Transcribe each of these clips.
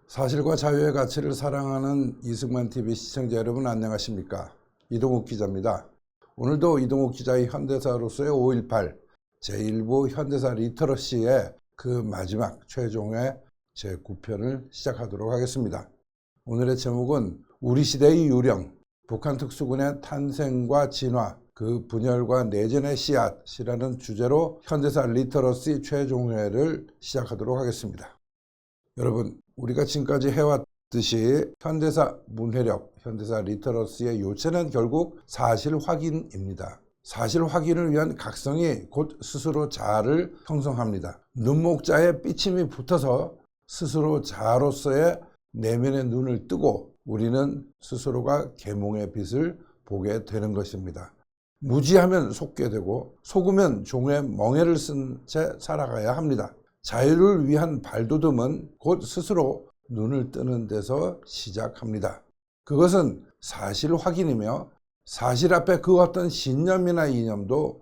사실과 자유의 가치를 사랑하는 이승만TV 시청자 여러분 안녕하십니까? 이동욱 기자입니다. 오늘도 이동욱 기자의 현대사로서의 5.18 제1부 현대사 리터러시의 그 마지막 최종의 제9편을 시작하도록 하겠습니다. 오늘의 제목은 우리 시대의 유령, 북한 특수군의 탄생과 진화, 그 분열과 내전의 씨앗이라는 주제로 현대사 리터러시 최종회를 시작하도록 하겠습니다. 여러분, 우리가 지금까지 해왔듯이 현대사 문해력, 현대사 리터러시의 요체는 결국 사실 확인입니다. 사실 확인을 위한 각성이 곧 스스로 자아를 형성합니다. 눈목자에 삐침이 붙어서 스스로 자아로서의 내면의 눈을 뜨고 우리는 스스로가 계몽의 빛을 보게 되는 것입니다. 무지하면 속게 되고 속으면 종의 멍에를 쓴 채 살아가야 합니다. 자유를 위한 발돋움은 곧 스스로 눈을 뜨는 데서 시작합니다. 그것은 사실 확인이며 사실 앞에 그 어떤 신념이나 이념도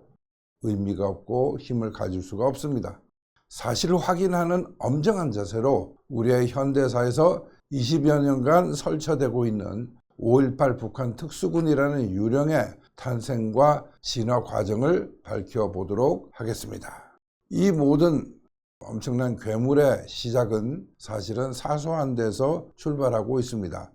의미가 없고 힘을 가질 수가 없습니다. 사실을 확인하는 엄정한 자세로 우리의 현대사에서 20여 년간 설쳐되고 있는 5.18 북한 특수군이라는 유령의 탄생과 진화 과정을 밝혀보도록 하겠습니다. 이 모든 엄청난 괴물의 시작은 사실은 사소한 데서 출발하고 있습니다.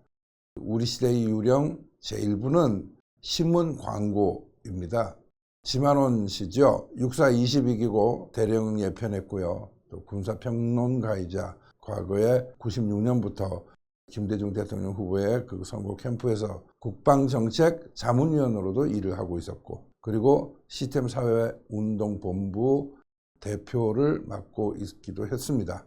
우리 시대의 유령 제1부는 신문 광고입니다. 지만원 씨죠. 육사 22기고 대령 예편했고요. 또 군사평론가이자 과거에 96년부터 김대중 대통령 후보의 그 선거 캠프에서 국방정책 자문위원으로도 일을 하고 있었고, 그리고 시스템사회운동본부 대표를 맡고 있기도 했습니다.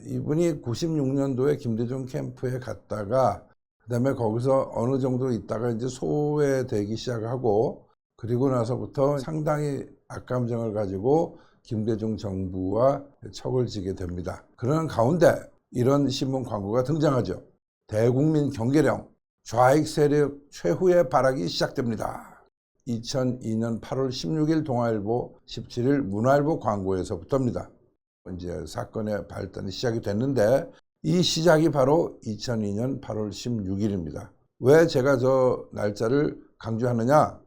이분이 96년도에 김대중 캠프에 갔다가 그다음에 거기서 어느 정도 있다가 이제 소외되기 시작하고, 그리고 나서부터 상당히 악감정을 가지고 김대중 정부와 척을 지게 됩니다. 그러는 가운데 이런 신문 광고가 등장하죠. 대국민 경계령, 좌익 세력 최후의 발악이 시작됩니다. 2002년 8월 16일 동아일보, 17일 문화일보 광고에서부터입니다. 이제 사건의 발단이 시작이 됐는데 이 시작이 바로 2002년 8월 16일입니다. 왜 제가 저 날짜를 강조하느냐?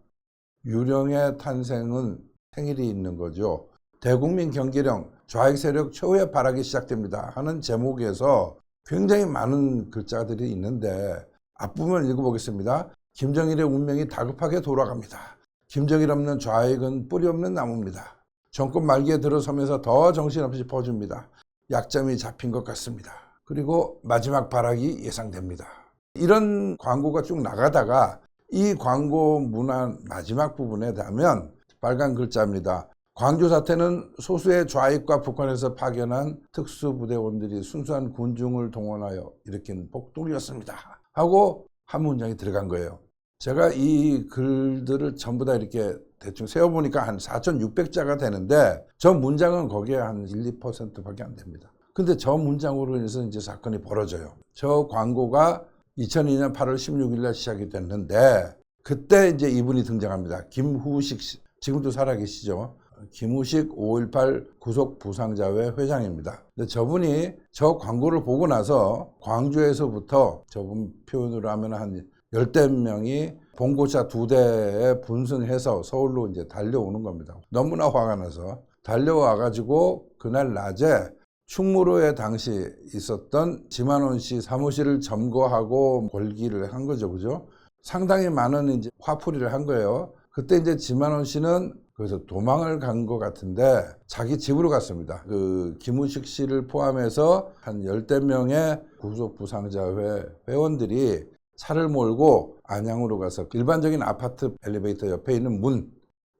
유령의 탄생은 생일이 있는 거죠. 대국민 경계령, 좌익 세력 최후의 발악이 시작됩니다 하는 제목에서 굉장히 많은 글자들이 있는데 앞부분을 읽어보겠습니다. 김정일의 운명이 다급하게 돌아갑니다. 김정일 없는 좌익은 뿌리 없는 나무입니다. 정권 말기에 들어서면서 더 정신없이 퍼집니다. 약점이 잡힌 것 같습니다. 그리고 마지막 발악이 예상됩니다. 이런 광고가 쭉 나가다가 이 광고 문안 마지막 부분에 닿으면 빨간 글자입니다. 광주 사태는 소수의 좌익과 북한에서 파견한 특수부대원들이 순수한 군중을 동원하여 일으킨 폭동이었습니다 하고 한 문장이 들어간 거예요. 제가 이 글들을 전부 다 이렇게 대충 세어보니까 한 4,600자가 되는데 저 문장은 거기에 한 1, 2%밖에 안 됩니다. 근데 저 문장으로 인해서 이제 사건이 벌어져요. 저 광고가 2002년 8월 16일 날 시작이 됐는데 그때 이제 이분이 등장합니다. 김후식 씨, 지금도 살아계시죠. 김우식 5.18 구속 부상자회 회장입니다. 근데 저분이 저 광고를 보고 나서 광주에서부터 저분 표현으로 하면 한 10대 명이 봉고차 2대에 분승해서 서울로 이제 달려오는 겁니다. 너무나 화가 나서 달려와가지고 그날 낮에 충무로에 당시 있었던 지만원 씨 사무실을 점거하고 벌기를 한 거죠. 그죠? 상당히 많은 이제 화풀이를 한 거예요. 그때 이제 지만원 씨는 그래서 도망을 간 것 같은데 자기 집으로 갔습니다. 그 김우식 씨를 포함해서 한 10대 명의 구속부상자회 회원들이 차를 몰고 안양으로 가서 일반적인 아파트 엘리베이터 옆에 있는 문,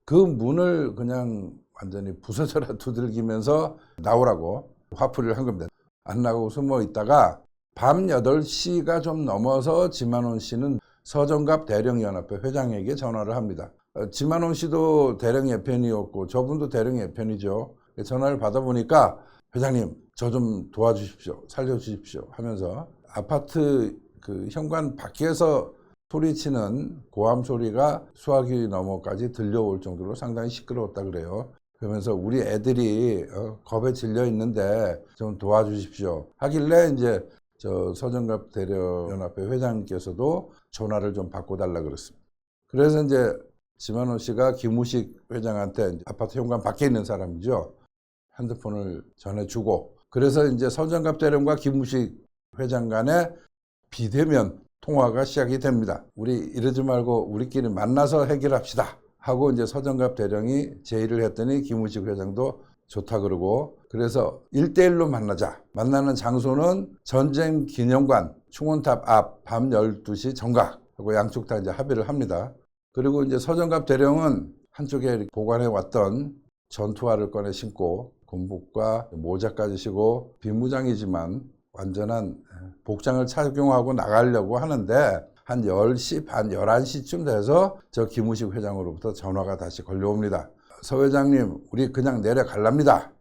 그 문을 그냥 완전히 부서져라 두들기면서 나오라고 화풀이를 한 겁니다. 안 나가고 숨어 있다가 밤 8시가 좀 넘어서 지만원 씨는 서정갑 대령연합회 회장에게 전화를 합니다. 지만원 씨도 대령 예편이었고 저분도 대령 예편이죠. 전화를 받아보니까 회장님 저 좀 도와주십시오. 살려주십시오 하면서 아파트 그 현관 밖에서 소리치는 고함 소리가 수화기 너머까지 들려올 정도로 상당히 시끄러웠다 그래요. 그러면서 우리 애들이 겁에 질려 있는데 좀 도와주십시오 하길래 이제 저 서정갑 대려연합회 회장께서도 전화를 좀 바꿔달라 그랬습니다. 그래서 이제 지만원 씨가 김우식 회장한테 아파트 현관 밖에 있는 사람이죠. 핸드폰을 전해주고, 그래서 이제 서정갑 대령과 김우식 회장 간의 비대면 통화가 시작이 됩니다. 우리 이러지 말고 우리끼리 만나서 해결합시다 하고 이제 서정갑 대령이 제의를 했더니 김우식 회장도 좋다 그러고, 그래서 1대1로 만나자. 만나는 장소는 전쟁 기념관 충원탑 앞 밤 12시 정각 하고 양쪽 다 이제 합의를 합니다. 그리고 이제 서정갑 대령은 한쪽에 보관해 왔던 전투화를 꺼내 신고 군복과 모자까지 쓰고 비무장이지만 완전한 복장을 착용하고 나가려고 하는데 한 10시 반 11시쯤 돼서 저 김우식 회장으로부터 전화가 다시 걸려옵니다. 서 회장님, 우리 그냥 내려갈랍니다.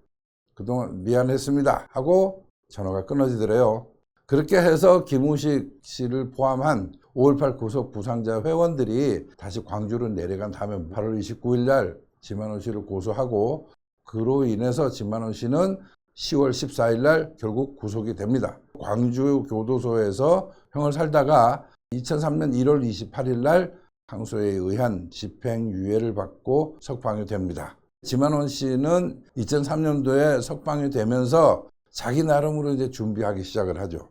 그동안 미안했습니다 하고 전화가 끊어지더래요. 그렇게 해서 김우식 씨를 포함한 5.18 구속 부상자 회원들이 다시 광주로 내려간 다음에 8월 29일 날 지만원 씨를 고소하고, 그로 인해서 지만원 씨는 10월 14일 날 결국 구속이 됩니다. 광주 교도소에서 형을 살다가 2003년 1월 28일 날 항소에 의한 집행유예를 받고 석방이 됩니다. 지만원 씨는 2003년도에 석방이 되면서 자기 나름으로 이제 준비하기 시작을 하죠.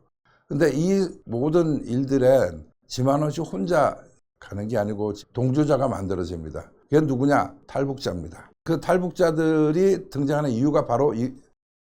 근데 이 모든 일들엔 지만원 씨 혼자 가는 게 아니고 동조자가 만들어집니다. 그게 누구냐? 탈북자입니다. 그 탈북자들이 등장하는 이유가 바로 이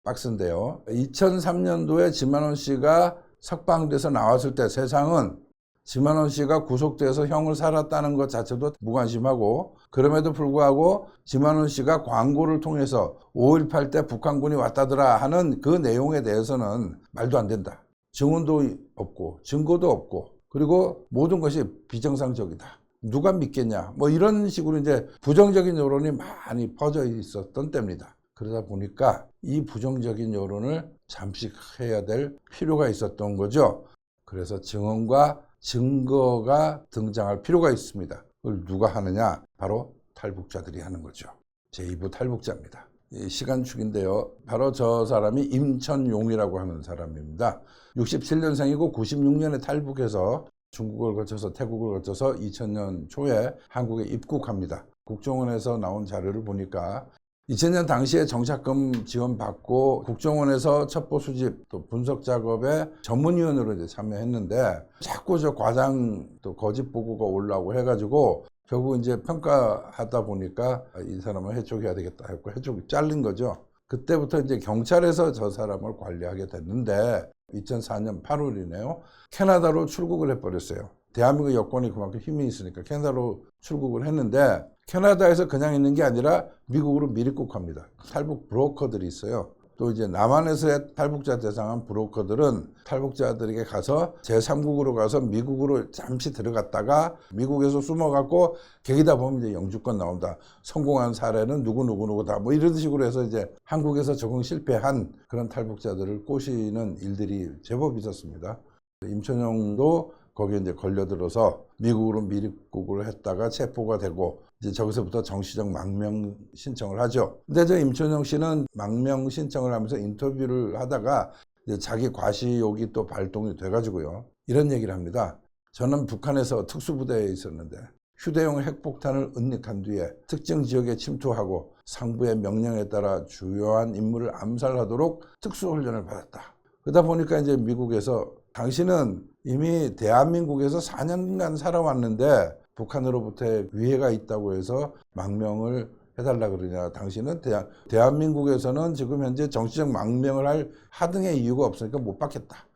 박스인데요. 2003년도에 지만원 씨가 석방돼서 나왔을 때 세상은 지만원 씨가 구속돼서 형을 살았다는 것 자체도 무관심하고, 그럼에도 불구하고 지만원 씨가 광고를 통해서 5.18 때 북한군이 왔다더라 하는 그 내용에 대해서는 말도 안 된다. 증언도 없고 증거도 없고, 그리고 모든 것이 비정상적이다. 누가 믿겠냐? 뭐 이런 식으로 이제 부정적인 여론이 많이 퍼져 있었던 때입니다. 그러다 보니까 이 부정적인 여론을 잠식해야 될 필요가 있었던 거죠. 그래서 증언과 증거가 등장할 필요가 있습니다. 그걸 누가 하느냐? 바로 탈북자들이 하는 거죠. 제2부 탈북자입니다. 시간축인데요. 바로 저 사람이 임천용이라고 하는 사람입니다. 67년생이고 96년에 탈북해서 중국을 거쳐서 태국을 거쳐서 2000년 초에 한국에 입국합니다. 국정원에서 나온 자료를 보니까 2000년 당시에 정착금 지원받고 국정원에서 첩보 수집 또 분석 작업에 전문위원으로 이제 참여했는데, 자꾸 저 과장 또 거짓 보고가 올라오고 해가지고 결국 이제 평가하다 보니까 이 사람을 해촉해야 되겠다 했고 해촉이 잘린 거죠. 그때부터 이제 경찰에서 저 사람을 관리하게 됐는데 2004년 8월이네요. 캐나다로 출국을 해버렸어요. 대한민국 여권이 그만큼 힘이 있으니까 캐나다로 출국을 했는데, 캐나다에서 그냥 있는 게 아니라 미국으로 미입국합니다. 탈북 브로커들이 있어요. 또 이제 남한에서의 탈북자 대상한 브로커들은 탈북자들에게 가서 제3국으로 가서 미국으로 잠시 들어갔다가 미국에서 숨어갖고 계기다 보면 이제 영주권 나온다. 성공한 사례는 누구다. 뭐 이런 식으로 해서 이제 한국에서 적응 실패한 그런 탈북자들을 꼬시는 일들이 제법 있었습니다. 임천용도 거기에 이제 걸려들어서 미국으로 미입국을 했다가 체포가 되고 이제 저기서부터 정치적 망명 신청을 하죠. 근데 저 임천용 씨는 망명 신청을 하면서 인터뷰를 하다가 이제 자기 과시욕이 또 발동이 돼가지고요. 이런 얘기를 합니다. 저는 북한에서 특수부대에 있었는데 휴대용 핵폭탄을 은닉한 뒤에 특정 지역에 침투하고 상부의 명령에 따라 주요한 인물을 암살하도록 특수훈련을 받았다. 그러다 보니까 이제 미국에서 당신은 이미 대한민국에서 4년간 살아왔는데 북한으로부터의 위해가 있다고 해서 망명을 해달라 그러냐. 당신은 대한민국에서는 지금 현재 정치적 망명을 할 하등의 이유가 없으니까 못 받겠다.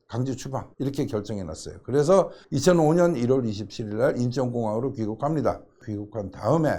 강제 추방 이렇게 결정해 놨어요. 그래서 2005년 1월 27일 날 인천공항으로 귀국합니다. 귀국한 다음에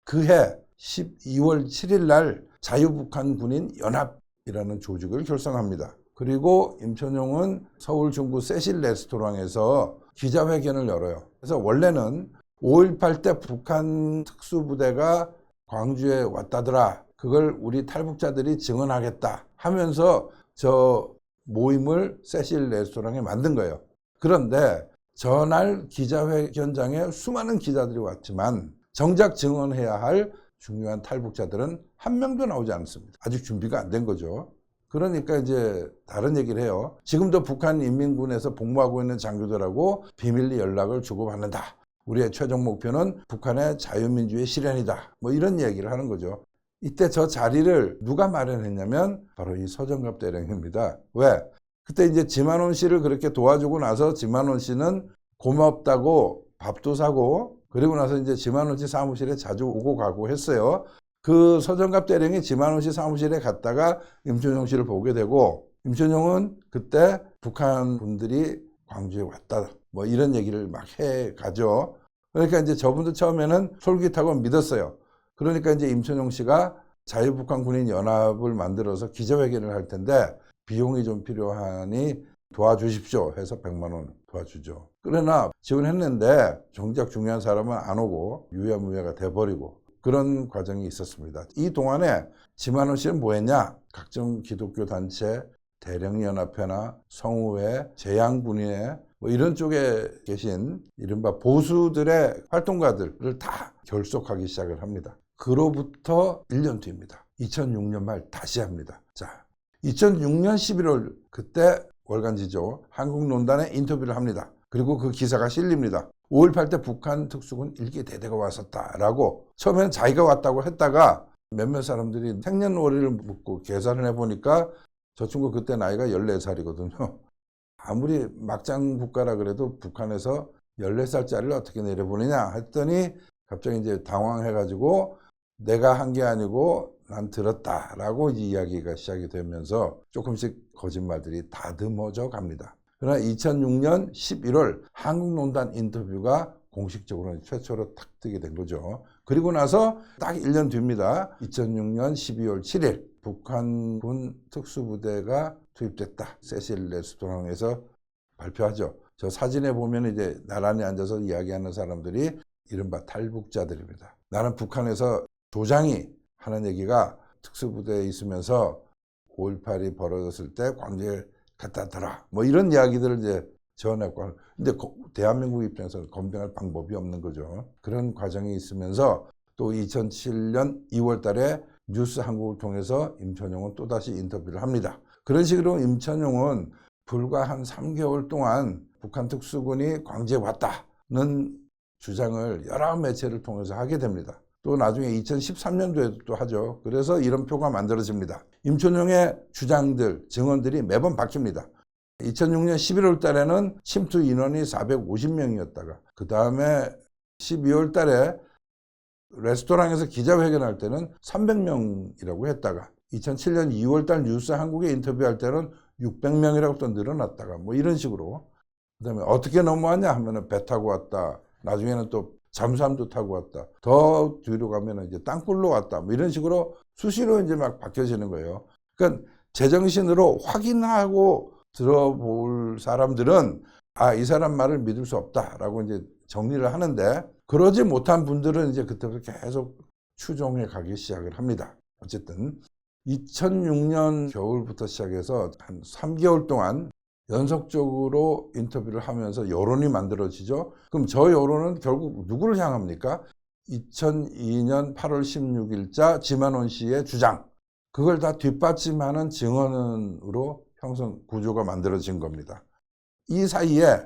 그해 12월 7일 날 자유북한 군인 연합이라는 조직을 결성합니다. 그리고 임천용은 서울 중구 세실 레스토랑에서 기자회견을 열어요. 그래서 원래는 5.18 때 북한 특수부대가 광주에 왔다더라. 그걸 우리 탈북자들이 증언하겠다 하면서 저 모임을 세실 레스토랑에 만든 거예요. 그런데 전날 기자회견장에 수많은 기자들이 왔지만 정작 증언해야 할 중요한 탈북자들은 한 명도 나오지 않았습니다. 아직 준비가 안 된 거죠. 그러니까 이제 다른 얘기를 해요. 지금도 북한 인민군에서 복무하고 있는 장교들하고 비밀리 연락을 주고받는다. 우리의 최종 목표는 북한의 자유민주의 실현이다. 뭐 이런 얘기를 하는 거죠. 이때 저 자리를 누가 마련했냐면 바로 이 서정갑 대령입니다. 왜? 그때 이제 지만원 씨를 그렇게 도와주고 나서 지만원 씨는 고맙다고 밥도 사고, 그리고 나서 이제 지만원 씨 사무실에 자주 오고 가고 했어요. 그 서정갑 대령이 지만원 씨 사무실에 갔다가 임춘용 씨를 보게 되고, 임춘용은 그때 북한 분들이 광주에 왔다, 뭐 이런 얘기를 막 해 가죠. 그러니까 이제 저분도 처음에는 솔깃하고 믿었어요. 그러니까 이제 임춘용 씨가 자유북한 군인 연합을 만들어서 기자회견을 할 텐데 비용이 좀 필요하니 도와주십시오 해서 100만 원 도와주죠. 그러나 지원했는데 정작 중요한 사람은 안 오고 유야무야가 돼버리고 그런 과정이 있었습니다. 이 동안에 지만원 씨는 뭐 했냐? 각종 기독교 단체, 대령연합회나 성우회, 재향군인회 뭐 이런 쪽에 계신 이른바 보수들의 활동가들을 다 결속하기 시작을 합니다. 그로부터 1년 뒤입니다. 2006년 말 다시 합니다. 자, 2006년 11월 그때 월간지죠. 한국논단에 인터뷰를 합니다. 그리고 그 기사가 실립니다. 5.18 때 북한 특수군 1기 대대가 왔었다라고 처음에는 자기가 왔다고 했다가 몇몇 사람들이 생년월일을 묻고 계산을 해보니까 저 친구 그때 나이가 14살이거든요. 아무리 막장 국가라 그래도 북한에서 14살짜리를 어떻게 내려보느냐 했더니 갑자기 이제 당황해가지고 내가 한 게 아니고 난 들었다라고 이야기가 시작이 되면서 조금씩 거짓말들이 다듬어져 갑니다. 그러나 2006년 11월 한국논단 인터뷰가 공식적으로 최초로 탁 뜨게 된 거죠. 그리고 나서 딱 1년 뒤입니다. 2006년 12월 7일 북한군 특수부대가 투입됐다. 세실 레스토랑에서 발표하죠. 저 사진에 보면 이제 나란히 앉아서 이야기하는 사람들이 이른바 탈북자들입니다. 나는 북한에서 조장이 하는 얘기가 특수부대에 있으면서 5.18이 벌어졌을 때 광주에 갖다 대라. 뭐 이런 이야기들을 이제 전했고. 근데 대한민국 입장에서 검증할 방법이 없는 거죠. 그런 과정이 있으면서 또 2007년 2월 달에 뉴스 한국을 통해서 임천용은 또다시 인터뷰를 합니다. 그런 식으로 임천용은 불과 한 3개월 동안 북한 특수군이 광주에 왔다는 주장을 여러 매체를 통해서 하게 됩니다. 또 나중에 2013년도에도 또 하죠. 그래서 이런 표가 만들어집니다. 임천용의 주장들, 증언들이 매번 바뀝니다. 2006년 11월 달에는 침투 인원이 450명이었다가 그 다음에 12월 달에 레스토랑에서 기자회견할 때는 300명이라고 했다가 2007년 2월 달 뉴스 한국에 인터뷰할 때는 600명이라고 또 늘어났다가 뭐 이런 식으로 그 다음에 어떻게 넘어왔냐 하면은 배 타고 왔다. 나중에는 또 잠수함도 타고 왔다. 더 뒤로 가면은 이제 땅굴로 왔다. 뭐 이런 식으로 수시로 이제 막 바뀌어지는 거예요. 그러니까 제정신으로 확인하고 들어볼 사람들은 아, 이 사람 말을 믿을 수 없다라고 이제 정리를 하는데 그러지 못한 분들은 이제 그때부터 계속 추종해 가기 시작을 합니다. 어쨌든 2006년 겨울부터 시작해서 한 3개월 동안 연속적으로 인터뷰를 하면서 여론이 만들어지죠. 그럼 저 여론은 결국 누구를 향합니까? 2002년 8월 16일자 지만원 씨의 주장. 그걸 다 뒷받침하는 증언으로 형성 구조가 만들어진 겁니다. 이 사이에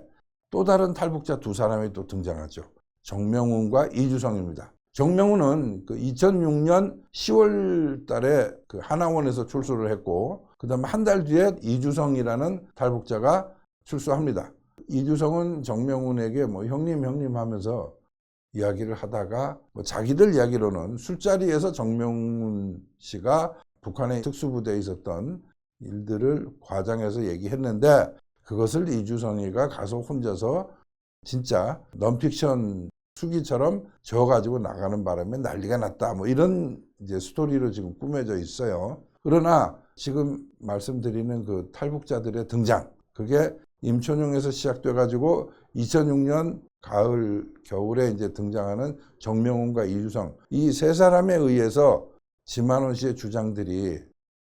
또 다른 탈북자 두 사람이 또 등장하죠. 정명훈과 이주성입니다. 정명훈은 그 2006년 10월 달에 그 하나원에서 출소를 했고, 그 다음에 한 달 뒤에 이주성이라는 탈북자가 출소합니다. 이주성은 정명훈에게 뭐 형님 하면서 이야기를 하다가 뭐 자기들 이야기로는 술자리에서 정명훈 씨가 북한의 특수부대에 있었던 일들을 과장해서 얘기했는데 그것을 이주성이가 가서 혼자서 진짜 넌픽션 수기처럼 저어가지고 나가는 바람에 난리가 났다. 뭐 이런 이제 스토리로 지금 꾸며져 있어요. 그러나 지금 말씀드리는 그 탈북자들의 등장, 그게 임천용에서 시작돼가지고 2006년 가을, 겨울에 이제 등장하는 정명훈과 이주성, 이 세 사람에 의해서 지만원 씨의 주장들이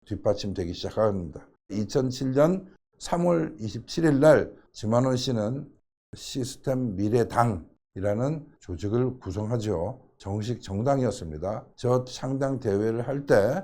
뒷받침되기 시작합니다. 2007년 3월 27일 날 지만원 씨는 시스템 미래당이라는 조직을 구성하죠. 정식 정당이었습니다. 저 창당 대회를 할 때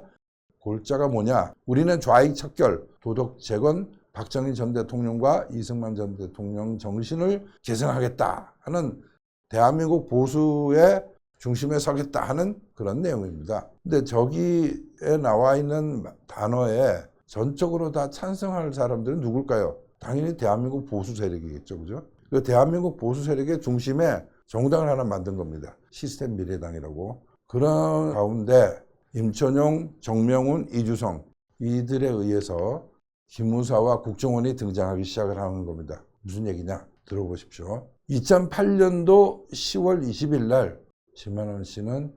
골자가 뭐냐? 우리는 좌익 척결, 도덕 재건, 박정희 전 대통령과 이승만 전 대통령 정신을 계승하겠다 하는 대한민국 보수의 중심에 서겠다 하는 그런 내용입니다. 근데 저기에 나와 있는 단어에 전적으로 다 찬성할 사람들은 누굴까요? 당연히 대한민국 보수 세력이겠죠. 그죠? 그 대한민국 보수 세력의 중심에 정당을 하나 만든 겁니다. 시스템 미래당이라고. 그런 가운데 임천용, 정명훈, 이주성 이들에 의해서 기무사와 국정원이 등장하기 시작을 하는 겁니다. 무슨 얘기냐? 들어보십시오. 2008년도 10월 20일 날 지만원 씨는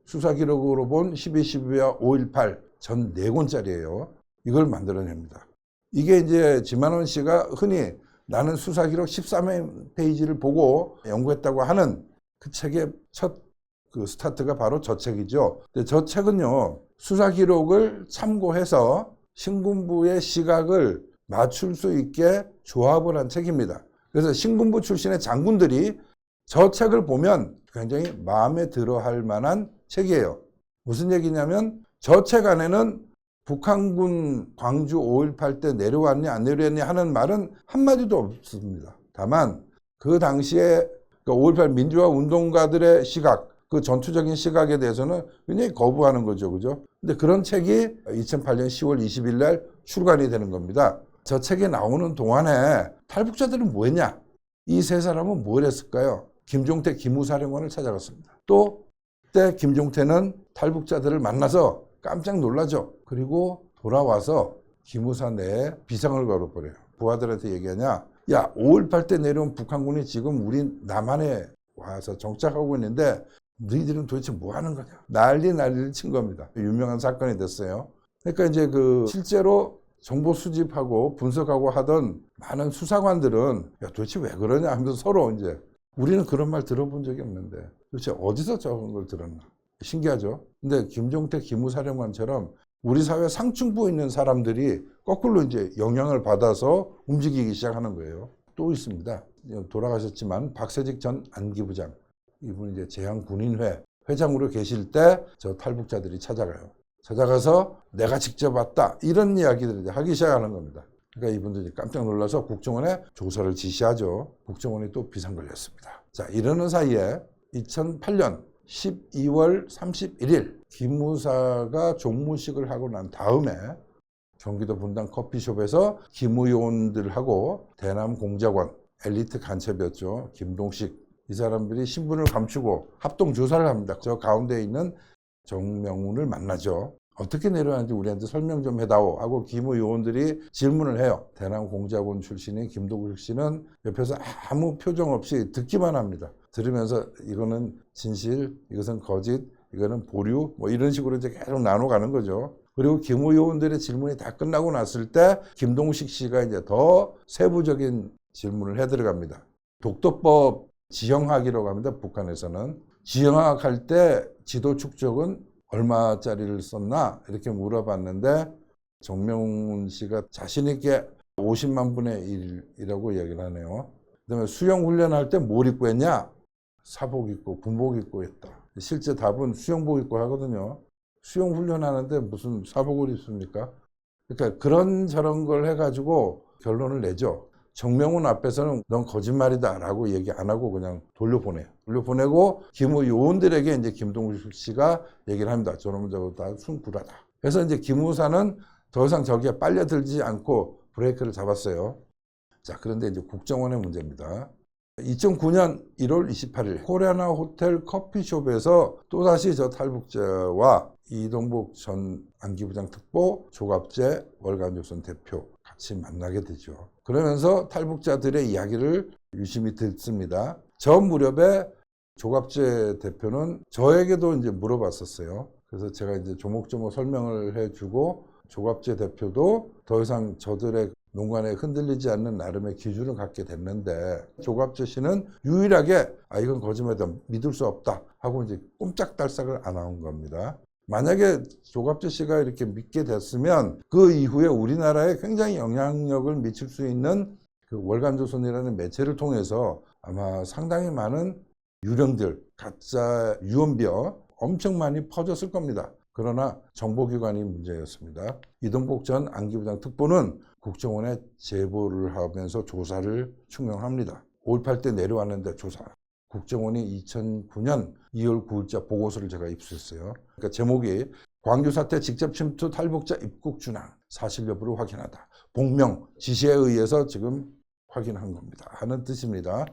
수사기록으로 본 12.12와 5.18 전 4권짜리예요. 이걸 만들어냅니다. 이게 이제 지만원 씨가 흔히 나는 수사기록 13페이지를 보고 연구했다고 하는 그 책의 첫 그 스타트가 바로 저 책이죠. 근데 저 책은요, 수사기록을 참고해서 신군부의 시각을 맞출 수 있게 조합을 한 책입니다. 그래서 신군부 출신의 장군들이 저 책을 보면 굉장히 마음에 들어 할 만한 책이에요. 무슨 얘기냐면 저 책 안에는 북한군 광주 5.18 때 내려왔니 안 내려왔니 하는 말은 한마디도 없습니다. 다만 그 당시에 5.18 민주화 운동가들의 시각, 그 전투적인 시각에 대해서는 굉장히 거부하는 거죠. 그죠? 근데 그런 책이 2008년 10월 20일 날 출간이 되는 겁니다. 저 책에 나오는 동안에 탈북자들은 뭐 했냐? 이 세 사람은 뭘 했을까요? 김종태 기무사령관을 찾아갔습니다. 또 그때 김종태는 탈북자들을 만나서 깜짝 놀라죠. 그리고 돌아와서 기무사 내에 비상을 걸어버려요. 부하들한테 얘기하냐? 야, 5.18 때 내려온 북한군이 지금 우리 남한에 와서 정착하고 있는데 너희들은 도대체 뭐 하는 거냐? 난리를 친 겁니다. 유명한 사건이 됐어요. 그러니까 이제 그 실제로 정보 수집하고 분석하고 하던 많은 수사관들은 야, 도대체 왜 그러냐 하면서 서로 이제 우리는 그런 말 들어본 적이 없는데 도대체 어디서 저런 걸 들었나? 신기하죠? 근데 김종태 기무사령관처럼 우리 사회 상층부에 있는 사람들이 거꾸로 이제 영향을 받아서 움직이기 시작하는 거예요. 또 있습니다. 돌아가셨지만 박세직 전 안기부장. 이분이 이제 제한군인회 회장으로 계실 때 저 탈북자들이 찾아가요. 찾아가서 내가 직접 왔다. 이런 이야기들을 이제 하기 시작하는 겁니다. 그러니까 이분들이 깜짝 놀라서 국정원에 조사를 지시하죠. 국정원이 또 비상 걸렸습니다. 자, 이러는 사이에 2008년 12월 31일 기무사가 종무식을 하고 난 다음에 경기도 분당 커피숍에서 기무요원들하고 대남 공작원 엘리트 간첩이었죠. 김동식 이 사람들이 신분을 감추고 합동 조사를 합니다. 저 가운데 있는 정명훈을 만나죠. 어떻게 내려왔는지 우리한테 설명 좀 해다오 하고 기무요원들이 질문을 해요. 대남 공작원 출신인 김동식 씨는 옆에서 아무 표정 없이 듣기만 합니다. 들으면서 이거는 진실, 이것은 거짓, 이거는 보류 뭐 이런 식으로 이제 계속 나눠가는 거죠. 그리고 기무요원들의 질문이 다 끝나고 났을 때 김동식 씨가 이제 더 세부적인 질문을 해 들어갑니다. 독도법 지형학이라고 합니다. 북한에서는. 지형학 할 때 지도 축적은 얼마짜리를 썼나? 이렇게 물어봤는데 정명훈 씨가 자신 있게 50만 분의 1이라고 이야기를 하네요. 그다음에 수영 훈련할 때 뭘 입고 했냐? 사복 입고 군복 입고 했다. 실제 답은 수영복 입고 하거든요. 수영 훈련하는데 무슨 사복을 입습니까? 그러니까 그런 저런 걸 해가지고 결론을 내죠. 정명훈 앞에서는 넌 거짓말이다 라고 얘기 안 하고 그냥 돌려보내요. 돌려보내고 기무요원들에게 이제 김동식 씨가 얘기를 합니다. 저놈은 저거 다 순구라다. 그래서 이제 기무사는 더 이상 저기에 빨려들지 않고 브레이크를 잡았어요. 자, 그런데 이제 국정원의 문제입니다. 2009년 1월 28일 코리아나 호텔 커피숍에서 또다시 저 탈북자와 이동복 전 안기부장 특보, 조갑재 월간조선 대표 같이 만나게 되죠. 그러면서 탈북자들의 이야기를 유심히 듣습니다. 저 무렵에 조갑재 대표는 저에게도 이제 물어봤었어요. 그래서 제가 이제 조목조목 설명을 해주고 조갑재 대표도 더 이상 저들의 농간에 흔들리지 않는 나름의 기준을 갖게 됐는데 조갑재 씨는 유일하게 이건 거짓말이다 믿을 수 없다 하고 이제 꼼짝달싹을 안 한 겁니다. 만약에 조갑재 씨가 이렇게 믿게 됐으면 그 이후에 우리나라에 굉장히 영향력을 미칠 수 있는 그 월간조선이라는 매체를 통해서 아마 상당히 많은 유령들, 가짜 유언비어 엄청 많이 퍼졌을 겁니다. 그러나 정보기관이 문제였습니다. 이동복 전 안기부장 특보는 국정원에 제보를 하면서 조사를 충명합니다. 5.18 때 내려왔는데 조사. 국정원이 2009년 2월 9일자 보고서를 제가 입수했어요. 그러니까 제목이 광주 사태 직접 침투 탈북자 입국 준항 사실 여부를 확인하다. 복명 지시에 의해서 지금 확인한 겁니다. 하는 뜻입니다.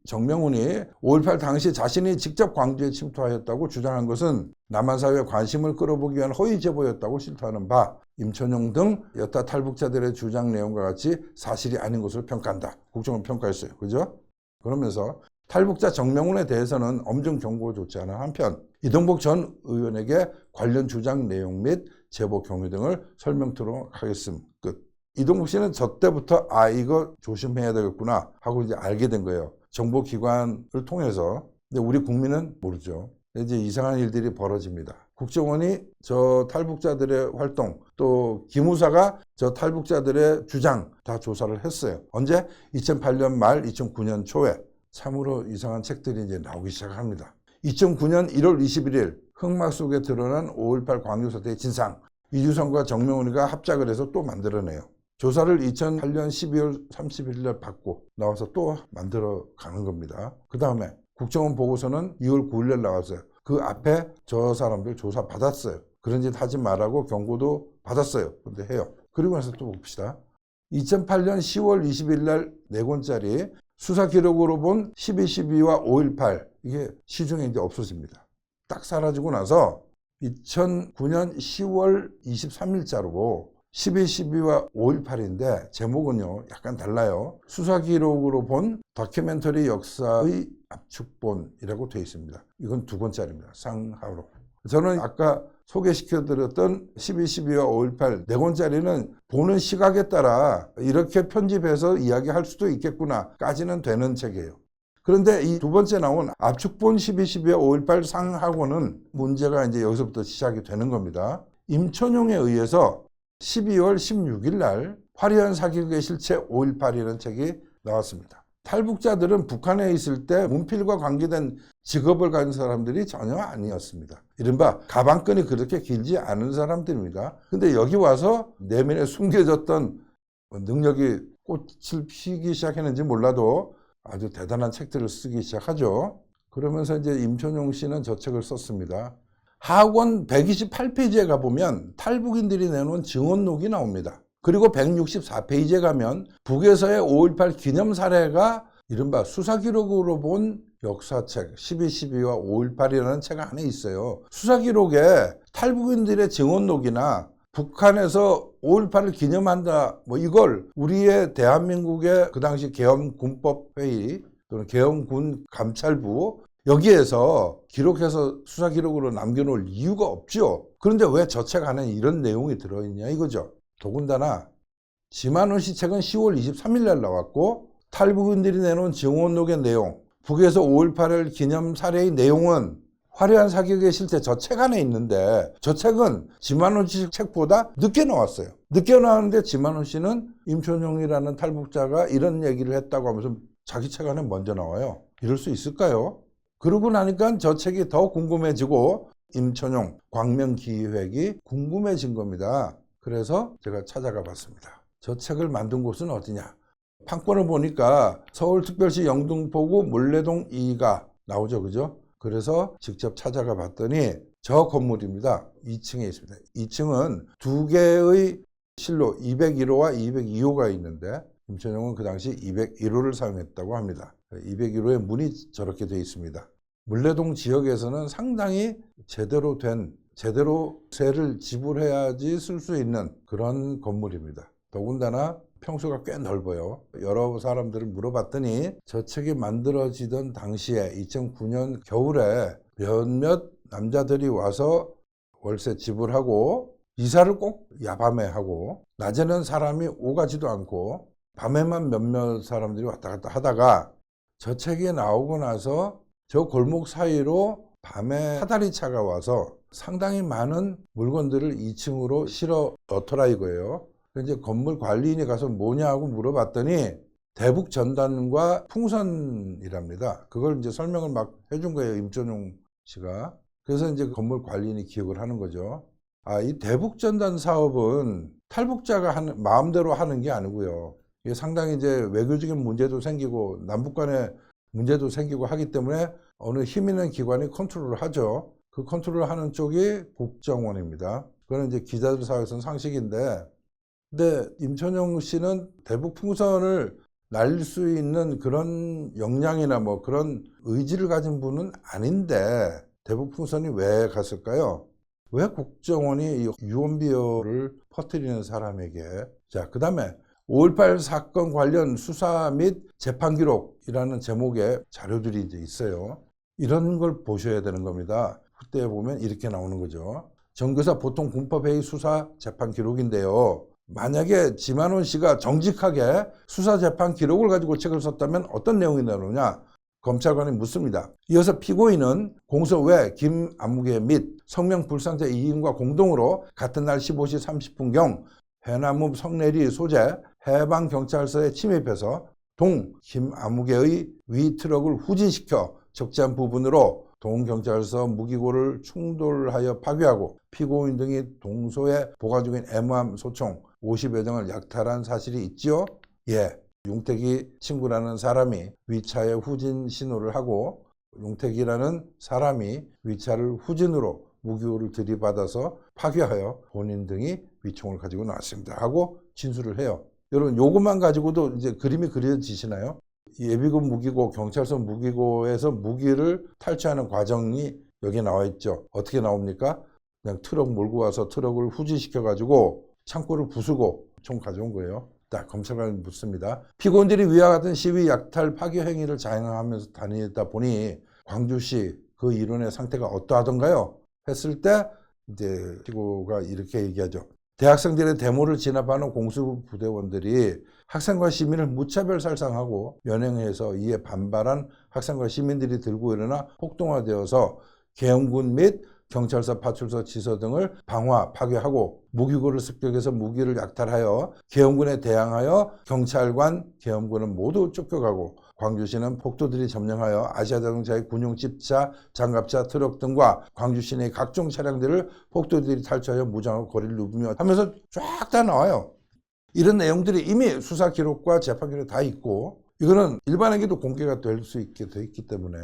정명훈이 5.18 당시 자신이 직접 광주에 침투하였다고 주장한 것은 남한 사회의 관심을 끌어보기 위한 허위 제보였다고 실토하는 바, 임천용 등 여타 탈북자들의 주장 내용과 같이 사실이 아닌 것으로 평가한다. 국정원 평가했어요. 그죠? 그러면서 탈북자 정명훈에 대해서는 엄정 경고를 줬지 않은 한편 이동복 전 의원에게 관련 주장 내용 및 제보 경위 등을 설명토록 하겠음. 끝. 이동복 씨는 저 때부터 이거 조심해야 되겠구나 하고 이제 알게 된 거예요. 정보기관을 통해서. 근데 우리 국민은 모르죠. 이제 이상한 일들이 벌어집니다. 국정원이 저 탈북자들의 활동, 또 기무사가 저 탈북자들의 주장 다 조사를 했어요. 언제? 2008년 말 2009년 초에. 참으로 이상한 책들이 이제 나오기 시작합니다. 2009년 1월 21일 흑막 속에 드러난 5.18 광주 사태의 진상. 이주성과 정명훈이가 합작을 해서 또 만들어내요. 조사를 2008년 12월 30일 날 받고 나와서 또 만들어 가는 겁니다. 그 다음에 국정원 보고서는 2월 9일 날 나왔어요. 그 앞에 저 사람들 조사 받았어요. 그런 짓 하지 말라고 경고도 받았어요. 근데 해요. 그리고 나서 또 봅시다. 2008년 10월 20일 날 4권짜리 수사 기록으로 본 12.12와 5.18 이게 시중에 이제 없어집니다. 딱 사라지고 나서 2009년 10월 23일자로 12.12와 5.18인데 제목은요 약간 달라요. 수사 기록으로 본 다큐멘터리 역사의 압축본이라고 되어 있습니다. 이건 2권짜리입니다. 상하로. 저는 아까 소개시켜드렸던 12.12와 5.18 4권짜리는 보는 시각에 따라 이렇게 편집해서 이야기할 수도 있겠구나까지는 되는 책이에요. 그런데 이 2번째 나온 압축본 12.12와 5.18 상하고는 문제가 이제 여기서부터 시작이 되는 겁니다. 임천용에 의해서 12월 16일 날 화려한 사기극의 실체 5.18이라는 책이 나왔습니다. 탈북자들은 북한에 있을 때 문필과 관계된 직업을 가진 사람들이 전혀 아니었습니다. 이른바 가방끈이 그렇게 길지 않은 사람들입니다. 근데 여기 와서 내면에 숨겨졌던 능력이 꽃을 피기 시작했는지 몰라도 아주 대단한 책들을 쓰기 시작하죠. 그러면서 이제 임천용 씨는 저 책을 썼습니다. 하권 128페이지에 가보면 탈북인들이 내놓은 증언록이 나옵니다. 그리고 164페이지에 가면 북에서의 5.18 기념 사례가 이른바 수사기록으로 본 역사책 12.12와 5.18이라는 책 안에 있어요. 수사기록에 탈북인들의 증언록이나 북한에서 5.18을 기념한다 뭐 이걸 우리의 대한민국의 그 당시 계엄군법회의 또는 계엄군 감찰부 여기에서 기록해서 수사기록으로 남겨놓을 이유가 없죠. 그런데 왜 저 책 안에 이런 내용이 들어있냐 이거죠. 더군다나 지만원 씨 책은 10월 23일 날 나왔고 탈북인들이 내놓은 증언록의 내용, 북에서 5.18을 기념 사례의 내용은 화려한 사기극의 실체 저 책 안에 있는데 저 책은 지만원 씨 책보다 늦게 나왔어요. 늦게 나왔는데 지만원 씨는 임천용이라는 탈북자가 이런 얘기를 했다고 하면서 자기 책 안에 먼저 나와요. 이럴 수 있을까요? 그러고 나니까 저 책이 더 궁금해지고 임천용 광명기획이 궁금해진 겁니다. 그래서 제가 찾아가 봤습니다. 저 책을 만든 곳은 어디냐? 판권을 보니까 서울특별시 영등포구 물레동 2가 나오죠. 그죠? 그래서 직접 찾아가 봤더니 저 건물입니다. 2층에 있습니다. 2층은 2개의 실로 201호와 202호가 있는데 임천용은 그 당시 201호를 사용했다고 합니다. 201호의 문이 저렇게 되어 있습니다. 물레동 지역에서는 상당히 제대로 세를 지불해야지 쓸 수 있는 그런 건물입니다. 더군다나 평수가 꽤 넓어요. 여러 사람들을 물어봤더니 저 책이 만들어지던 당시에 2009년 겨울에 몇몇 남자들이 와서 월세 지불하고 이사를 꼭 야밤에 하고 낮에는 사람이 오가지도 않고 밤에만 몇몇 사람들이 왔다 갔다 하다가 저 책이 나오고 나서 저 골목 사이로 밤에 사다리차가 와서 상당히 많은 물건들을 2층으로 실어 넣더라 이거예요. 이제 건물 관리인이 가서 뭐냐고 물어봤더니 대북 전단과 풍선이랍니다. 그걸 이제 설명을 막 해준 거예요, 임천용 씨가. 그래서 이제 건물 관리인이 기억을 하는 거죠. 이 대북전단 사업은 탈북자가 마음대로 하는 게 아니고요. 이게 상당히 이제 외교적인 문제도 생기고 남북 간의 문제도 생기고 하기 때문에 어느 힘 있는 기관이 컨트롤을 하죠. 그 컨트롤을 하는 쪽이 국정원입니다. 그거는 이제 기자들 사이에서는 상식인데, 근데 임천영 씨는 대북 풍선을 날릴 수 있는 그런 역량이나 뭐 그런 의지를 가진 분은 아닌데 대북 풍선이 왜 갔을까요? 왜 국정원이 유언비어를 퍼뜨리는 사람에게. 자, 그 다음에 5.18 사건 관련 수사 및 재판 기록이라는 제목의 자료들이 이제 있어요. 이런 걸 보셔야 되는 겁니다. 그때 보면 이렇게 나오는 거죠. 정교사 보통 군법회의 수사 재판 기록인데요. 만약에 지만원 씨가 정직하게 수사 재판 기록을 가지고 책을 썼다면 어떤 내용이 나오느냐? 검찰관이 묻습니다. 이어서 피고인은 공소 외 김아무개 및 성명 불상자 2인과 공동으로 같은 날 15시 30분경 해남읍 성내리 소재 해방경찰서에 침입해서 동 김아무개의 위 트럭을 후진시켜 적재한 부분으로 동경찰서 무기고를 충돌하여 파괴하고 피고인 등이 동소에 보관 중인 애무함 소총 50여 등을 약탈한 사실이 있지요? 예. 용택이 친구라는 사람이 위차에 후진 신호를 하고 용택이라는 사람이 위차를 후진으로 무기고를 들이받아서 파괴하여 본인 등이 위총을 가지고 나왔습니다 하고 진술을 해요. 여러분 요것만 가지고도 이제 그림이 그려지시나요? 예비군 무기고 경찰서 무기고에서 무기를 탈취하는 과정이 여기 나와 있죠. 어떻게 나옵니까? 그냥 트럭 몰고 와서 트럭을 후진시켜 가지고 창고를 부수고 총 가져온 거예요. 검찰관이 묻습니다. 피고인들이 위와 같은 시위, 약탈, 파괴 행위를 자행하면서 다니다 보니 광주시 그 일원의 상태가 어떠하던가요? 했을 때 이제 피고가 이렇게 얘기하죠. 대학생들의 데모를 진압하는 공수부대원들이 학생과 시민을 무차별 살상하고 연행해서 이에 반발한 학생과 시민들이 들고 일어나 폭동화되어서 계엄군 및 경찰서, 파출소, 지서 등을 방화, 파괴하고 무기고를 습격해서 무기를 약탈하여 계엄군에 대항하여 경찰관, 계엄군은 모두 쫓겨가고 광주시는 폭도들이 점령하여 아시아자동차의 군용 집차, 장갑차, 트럭 등과 광주 시내의 각종 차량들을 폭도들이 탈취하여 무장하고 거리를 누비며 하면서 쫙 다 나와요. 이런 내용들이 이미 수사 기록과 재판 기록에 다 있고 이거는 일반에게도 공개가 될 수 있게 돼 있기 때문에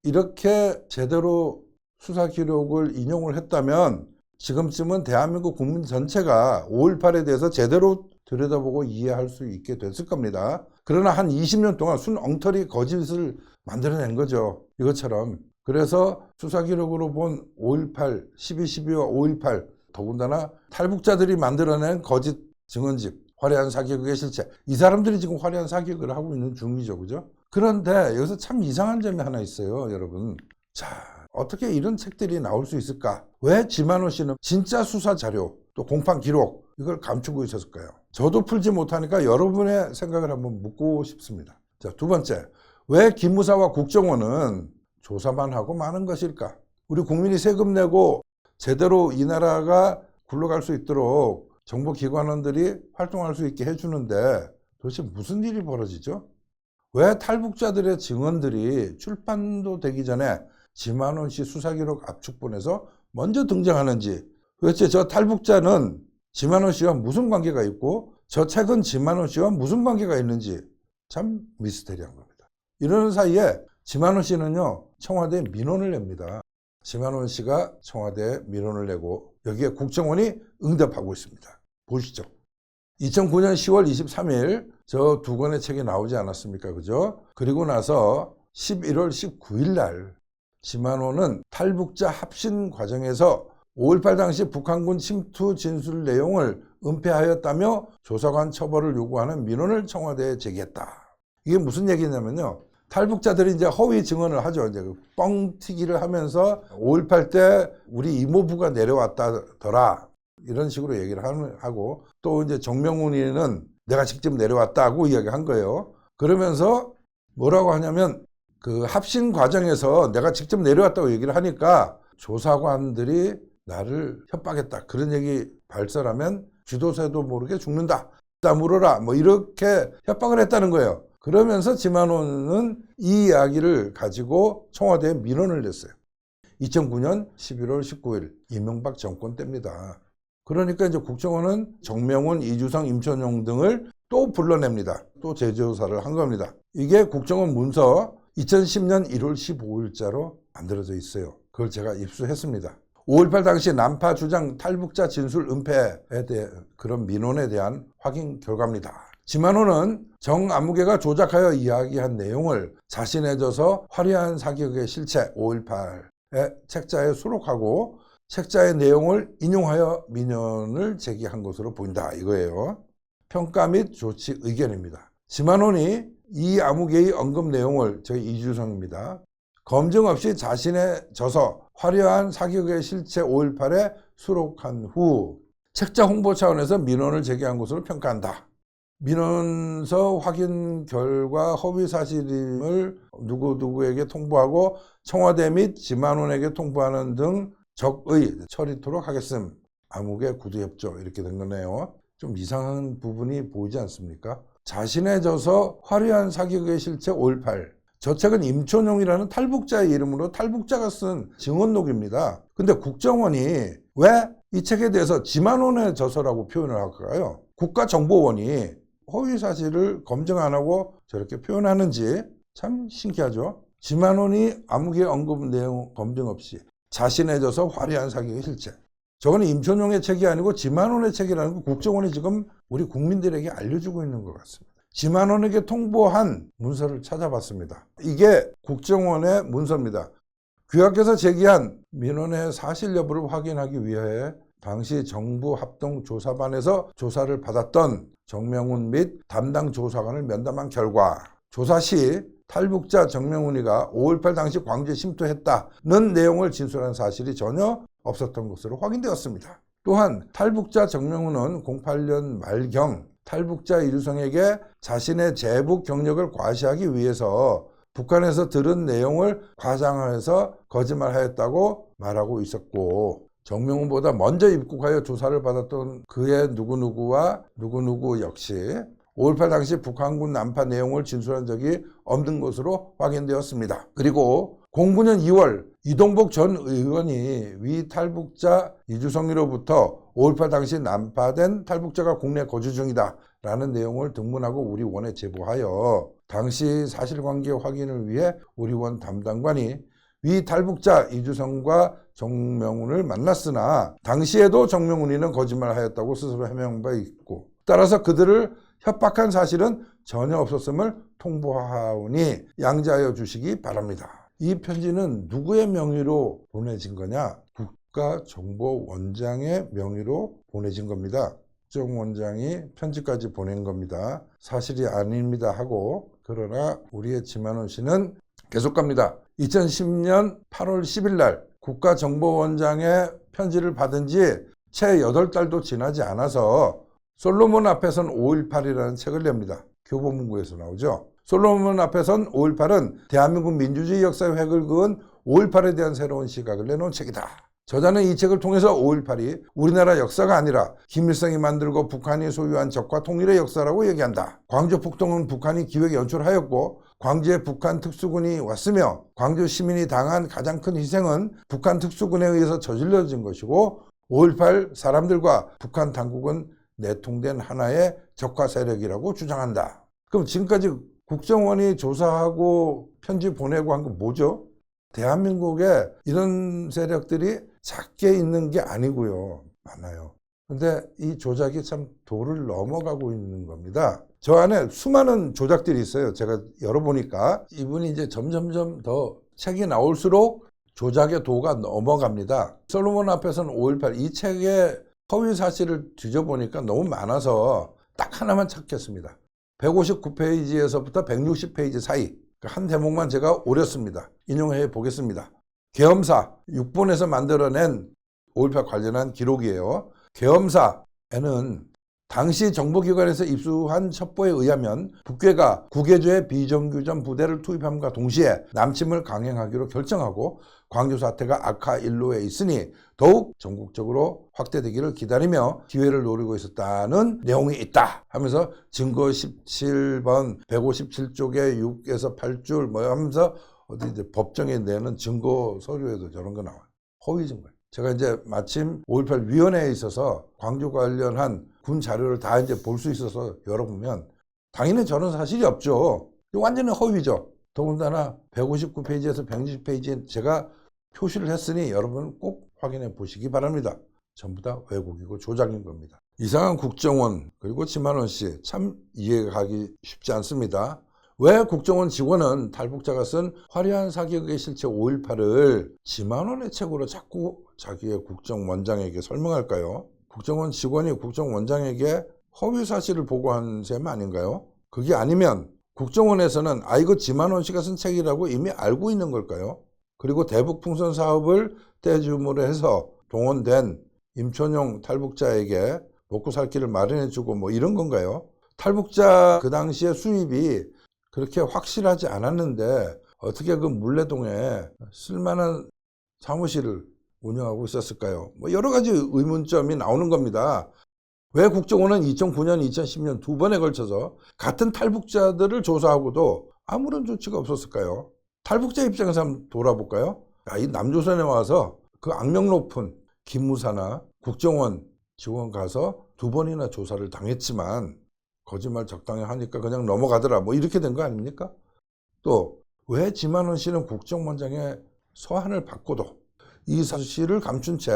이렇게 제대로 수사 기록을 인용을 했다면 지금쯤은 대한민국 국민 전체가 5.18에 대해서 제대로 들여다보고 이해할 수 있게 됐을 겁니다. 그러나 한 20년 동안 순 엉터리 거짓을 만들어낸 거죠. 이것처럼. 그래서 수사 기록으로 본 5.18, 12.12와 5.18 더군다나 탈북자들이 만들어낸 거짓 증언집, 화려한 사기극의 실체. 이 사람들이 지금 화려한 사기극을 하고 있는 중이죠. 그죠? 그런데 여기서 참 이상한 점이 하나 있어요. 여러분. 자, 어떻게 이런 책들이 나올 수 있을까? 왜 지만호 씨는 진짜 수사 자료, 또 공판 기록 이걸 감추고 있었을까요? 저도 풀지 못하니까 여러분의 생각을 한번 묻고 싶습니다. 자, 두 번째, 왜 기무사와 국정원은 조사만 하고 마는 것일까? 우리 국민이 세금 내고 제대로 이 나라가 굴러갈 수 있도록 정보기관원들이 활동할 수 있게 해주는데 도대체 무슨 일이 벌어지죠? 왜 탈북자들의 증언들이 출판도 되기 전에 지만원 씨 수사기록 압축본에서 먼저 등장하는지, 도대체 저 탈북자는 지만원 씨와 무슨 관계가 있고 저 책은 지만원 씨와 무슨 관계가 있는지 참 미스테리한 겁니다. 이러는 사이에 지만원 씨는요 청와대에 민원을 냅니다. 지만원 씨가 청와대에 민원을 내고 여기에 국정원이 응답하고 있습니다. 보시죠. 2009년 10월 23일 저 두 권의 책이 나오지 않았습니까? 그죠? 그리고 나서 11월 19일 날 지만호는 탈북자 합신 과정에서 5.18 당시 북한군 침투 진술 내용을 은폐하였다며 조사관 처벌을 요구하는 민원을 청와대에 제기했다. 이게 무슨 얘기냐면요. 탈북자들이 이제 허위 증언을 하죠. 이제 뻥튀기를 하면서 5.18 때 우리 이모부가 내려왔다더라. 이런 식으로 얘기를 하고 또 이제 정명훈이는 내가 직접 내려왔다고 이야기한 거예요. 그러면서 뭐라고 하냐면 그 합신 과정에서 내가 직접 내려왔다고 얘기를 하니까 조사관들이 나를 협박했다. 그런 얘기 발설하면 쥐도새도 모르게 죽는다. 나 물어라. 뭐 이렇게 협박을 했다는 거예요. 그러면서 지만호는 이 이야기를 가지고 청와대에 민원을 냈어요. 2009년 11월 19일 이명박 정권 때입니다. 그러니까 이제 국정원은 정명훈, 이주성, 임천용 등을 또 불러냅니다. 또 재조사를 한 겁니다. 이게 국정원 문서 2010년 1월 15일자로 만들어져 있어요. 그걸 제가 입수했습니다. 5.18 당시 난파 주장 탈북자 진술 은폐에 대한 그런 민원에 대한 확인 결과입니다. 지만호는 정아무개가 조작하여 이야기한 내용을 자신의 저서 화려한 사격의 실체 5.18의 책자에 수록하고 책자의 내용을 인용하여 민원을 제기한 것으로 보인다 이거예요. 평가 및 조치 의견입니다. 지만호니 이 아무개의 언급 내용을 저희 이주성입니다. 검증 없이 자신의 저서 화려한 사격의 실체 5.18에 수록한 후 책자 홍보 차원에서 민원을 제기한 것으로 평가한다. 민원서 확인 결과 허위 사실임을 누구누구에게 통보하고 청와대 및 지만원에게 통보하는 등 적의 처리토록 하겠음. 아무개 구두협조 이렇게 된 거네요. 좀 이상한 부분이 보이지 않습니까? 자신의 저서 화려한 사격의 실체 5.18 저 책은 임천용이라는 탈북자의 이름으로 탈북자가 쓴 증언록입니다. 근데 국정원이 왜 이 책에 대해서 지만원의 저서라고 표현을 할까요? 국가정보원이 허위 사실을 검증 안 하고 저렇게 표현하는지 참 신기하죠. 지만원이 아무개 언급 내용 검증 없이 자신의 저서 화려한 사격의 실체. 저거는 임천용의 책이 아니고 지만원의 책이라는 거 국정원이 지금 우리 국민들에게 알려주고 있는 것 같습니다. 지만원에게 통보한 문서를 찾아봤습니다. 이게 국정원의 문서입니다. 귀하께서 제기한 민원의 사실 여부를 확인하기 위해 당시 정부 합동조사반에서 조사를 받았던 정명훈 및 담당 조사관을 면담한 결과 조사 시 탈북자 정명훈이가 5.18 당시 광주에 침투했다는 내용을 진술한 사실이 전혀 없었던 것으로 확인되었습니다. 또한 탈북자 정명훈은 08년 말경 탈북자 이주성에게 자신의 재북 경력을 과시하기 위해서 북한에서 들은 내용을 과장해서 거짓말하였다고 말하고 있었고 정명훈보다 먼저 입국하여 조사를 받았던 그의 누구누구와 누구누구 역시 5.18 당시 북한군 난파 내용을 진술한 적이 없는 것으로 확인되었습니다. 그리고 09년 2월 이동복 전 의원이 위 탈북자 이주성이로부터 5.18 당시 난파된 탈북자가 국내 거주 중이다 라는 내용을 등문하고 우리 원에 제보하여 당시 사실관계 확인을 위해 우리 원 담당관이 위 탈북자 이주성과 정명훈을 만났으나 당시에도 정명훈이는 거짓말하였다고 스스로 해명한 바 있고 따라서 그들을 협박한 사실은 전혀 없었음을 통보하오니 양지하여 주시기 바랍니다. 이 편지는 누구의 명의로 보내진 거냐? 국가정보원장의 명의로 보내진 겁니다. 국정원장이 편지까지 보낸 겁니다. 사실이 아닙니다 하고 그러나 우리의 지만원 씨는 계속 갑니다. 2010년 8월 10일 날 국가정보원장의 편지를 받은 지 채 8달도 지나지 않아서 솔로몬 앞에선 5.18이라는 책을 냅니다. 교보문고에서 나오죠. 솔로몬 앞에선 5.18은 대한민국 민주주의 역사의 획을 그은 5.18에 대한 새로운 시각을 내놓은 책이다. 저자는 이 책을 통해서 5.18이 우리나라 역사가 아니라 김일성이 만들고 북한이 소유한 적과 통일의 역사라고 얘기한다. 광주 폭동은 북한이 기획 연출하였고 광주에 북한 특수군이 왔으며 광주 시민이 당한 가장 큰 희생은 북한 특수군에 의해서 저질러진 것이고 5.18 사람들과 북한 당국은 내통된 하나의 적화 세력이라고 주장한다. 그럼 지금까지 국정원이 조사하고 편지 보내고 한 건 뭐죠? 대한민국에 이런 세력들이 작게 있는 게 아니고요. 많아요. 근데 이 조작이 참 도를 넘어가고 있는 겁니다. 저 안에 수많은 조작들이 있어요. 제가 열어보니까 이분이 이제 점점점 더 책이 나올수록 조작의 도가 넘어갑니다. 솔로몬 앞에서는 5.18 이 책의 허위 사실을 뒤져보니까 너무 많아서 딱 하나만 찾겠습니다. 159페이지에서부터 160페이지 사이 한 대목만 제가 오렸습니다. 인용해 보겠습니다. 계엄사 6본에서 만들어낸 5.18 관련한 기록이에요. 계엄사에는 당시 정보기관에서 입수한 첩보에 의하면 북괴가 국외조의 비정규전 부대를 투입함과 동시에 남침을 강행하기로 결정하고 광주 사태가 악화 일로에 있으니 더욱 전국적으로 확대되기를 기다리며 기회를 노리고 있었다는 내용이 있다 하면서 증거 17번 157쪽에 6에서 8줄 뭐 하면서 어디 이제 법정에 내는 증거 서류에도 저런 거 나와요. 허위 증거. 제가 이제 마침 5.18 위원회에 있어서 광주 관련한 군 자료를 다 이제 볼 수 있어서 열어보면 당연히 저런 사실이 없죠. 완전히 허위죠. 더군다나 159페이지에서 160페이지에 제가 표시를 했으니 여러분 꼭 확인해 보시기 바랍니다. 전부 다 왜곡이고 조작인 겁니다. 이상한 국정원 그리고 지만원 씨 참 이해가 가기 쉽지 않습니다. 왜 국정원 직원은 탈북자가 쓴 화려한 사격의 실체 5.18을 지만원의 책으로 자꾸 자기의 국정원장에게 설명할까요? 국정원 직원이 국정원장에게 허위 사실을 보고한 셈 아닌가요? 그게 아니면 국정원에서는 이거 지만원 씨가 쓴 책이라고 이미 알고 있는 걸까요? 그리고 대북풍선 사업을 떼줌으로 해서 동원된 임촌용 탈북자에게 먹고 살 길을 마련해주고 뭐 이런 건가요? 탈북자 그 당시에 수입이 그렇게 확실하지 않았는데 어떻게 그 물레동에 쓸만한 사무실을 운영하고 있었을까요? 뭐 여러 가지 의문점이 나오는 겁니다. 왜 국정원은 2009년, 2010년 두 번에 걸쳐서 같은 탈북자들을 조사하고도 아무런 조치가 없었을까요? 탈북자 입장에서 한번 돌아볼까요? 이 남조선에 와서 그 악명 높은 기무사나 국정원 직원 가서 두 번이나 조사를 당했지만 거짓말 적당히 하니까 그냥 넘어가더라. 뭐 이렇게 된 거 아닙니까? 또 왜 지만원 씨는 국정원장의 서한을 받고도 이 사실을 감춘 채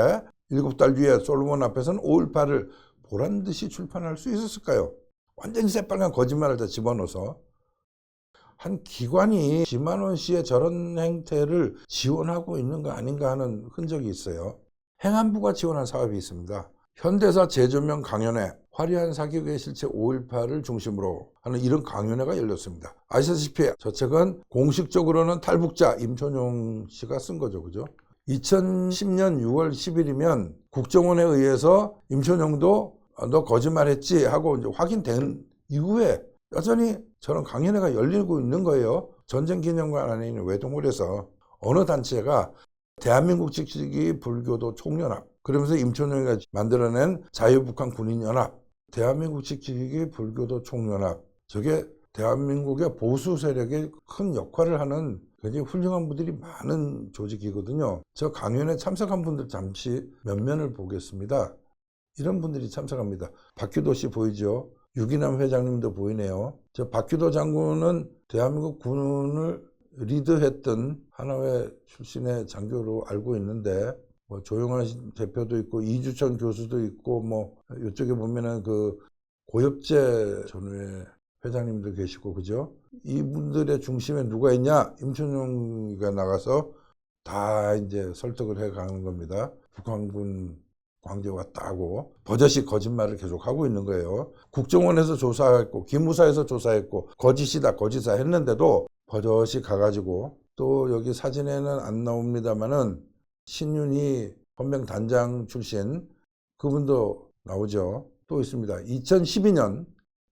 7달 뒤에 솔로몬 앞에서는 5.18을 보란듯이 출판할 수 있었을까요? 완전히 새빨간 거짓말을 다 집어넣어서 한 기관이 지만원 씨의 저런 행태를 지원하고 있는 거 아닌가 하는 흔적이 있어요. 행안부가 지원한 사업이 있습니다. 현대사 재조명 강연회, 화려한 사격의 실체 5.18을 중심으로 하는 이런 강연회가 열렸습니다. 아시다시피 저 책은 공식적으로는 탈북자 임촌용 씨가 쓴 거죠. 그죠? 2010년 6월 10일이면 국정원에 의해서 임촌용도 너 거짓말했지 하고 이제 확인된 이후에 여전히 저런 강연회가 열리고 있는 거예요. 전쟁기념관 안에 있는 외동홀에서 어느 단체가 대한민국 직식이 불교도 총연합 그러면서 임촌용이가 만들어낸 자유북한 군인연합 대한민국 직식이 불교도 총연합 저게 대한민국의 보수 세력에 큰 역할을 하는 굉장히 훌륭한 분들이 많은 조직이거든요. 저 강연에 참석한 분들 잠시 면면을 보겠습니다. 이런 분들이 참석합니다. 박규도 씨 보이죠? 유기남 회장님도 보이네요. 저 박규도 장군은 대한민국 군을 리드했던 하나회 출신의 장교로 알고 있는데 뭐 조용한 대표도 있고 이주천 교수도 있고 뭐 이쪽에 보면은 그 고엽재 전후회 회장님도 계시고 그죠? 이분들의 중심에 누가 있냐? 임촌용이가 나가서 다 이제 설득을 해 가는 겁니다. 북한군 광주에 왔다고 버젓이 거짓말을 계속하고 있는 거예요. 국정원에서 조사했고 기무사에서 조사했고 거짓이다 거짓이다 했는데도 버젓이 가가지고 또 여기 사진에는 안 나옵니다만은 신윤희 헌병 단장 출신 그분도 나오죠. 또 있습니다. 2012년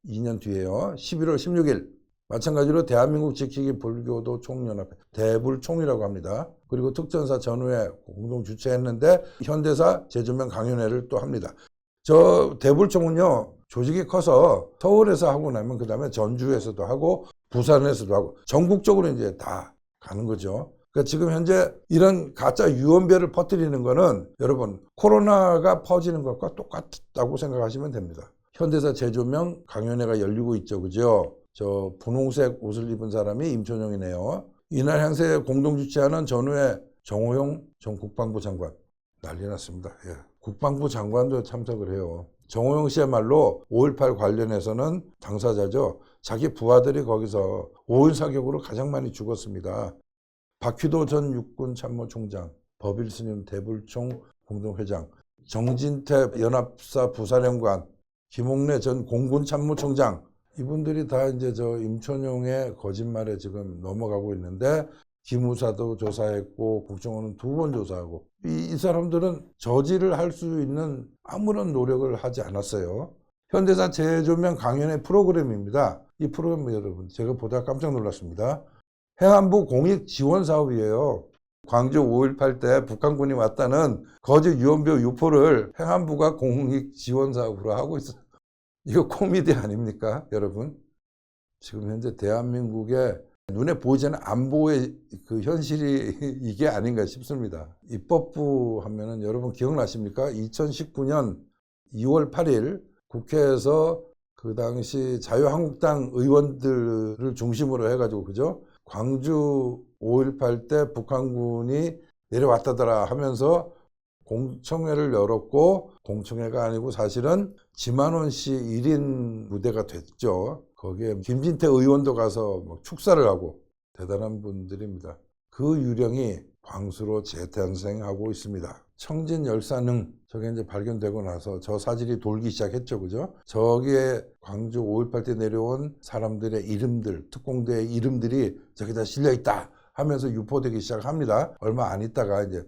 2년 뒤에요. 11월 16일 마찬가지로 대한민국 지키기 불교도 총연합회 대불총이라고 합니다. 그리고 특전사 전후회 공동 주최했는데 현대사 재조명 강연회를 또 합니다. 저 대불총은요 조직이 커서 서울에서 하고 나면 그 다음에 전주에서도 하고 부산에서도 하고 전국적으로 이제 다 가는 거죠. 그러니까 지금 현재 이런 가짜 유언배를 퍼뜨리는 거는 여러분 코로나가 퍼지는 것과 똑같다고 생각하시면 됩니다. 현대사 재조명 강연회가 열리고 있죠. 그죠? 저 분홍색 옷을 입은 사람이 임촌용이네요. 이날 행사에 공동 주최하는 전후에 정호영 전 국방부 장관 난리 났습니다. 예. 국방부 장관도 참석을 해요. 정호영 씨야말로 5.18 관련해서는 당사자죠. 자기 부하들이 거기서 5.1 사격으로 가장 많이 죽었습니다. 박휘도 전 육군 참모총장, 법일스님 대불총 공동회장, 정진태 연합사 부사령관, 김홍래 전 공군 참모총장 이분들이 다 이제 저 임촌용의 거짓말에 지금 넘어가고 있는데 기무사도 조사했고 국정원은 2번 조사하고 이 사람들은 저지를 할 수 있는 아무런 노력을 하지 않았어요. 현대사 재조명 강연회 프로그램입니다. 이 프로그램 여러분 제가 보다 깜짝 놀랐습니다. 행안부 공익 지원 사업이에요. 광주 5.18 때 북한군이 왔다는 거짓 유언비 유포를 행안부가 공익 지원 사업으로 하고 있어요. 이거 코미디 아닙니까 여러분? 지금 현재 대한민국의 눈에 보이지 않는 안보의 그 현실이 이게 아닌가 싶습니다. 입법부 하면은 여러분 기억나십니까? 2019년 2월 8일 국회에서 그 당시 자유한국당 의원들을 중심으로 해가지고, 그죠? 광주 5.18 때 북한군이 내려왔다더라 하면서 공청회를 열었고, 공청회가 아니고 사실은 지만원 씨 1인 무대가 됐죠. 거기에 김진태 의원도 가서 막 축사를 하고, 대단한 분들입니다. 그 유령이 광수로 재탄생하고 있습니다. 청진열사능, 저게 이제 발견되고 나서 저 사진이 돌기 시작했죠. 그죠? 저기에 광주 5.18 때 내려온 사람들의 이름들, 특공대의 이름들이 저기다 실려있다 하면서 유포되기 시작합니다. 얼마 안 있다가 이제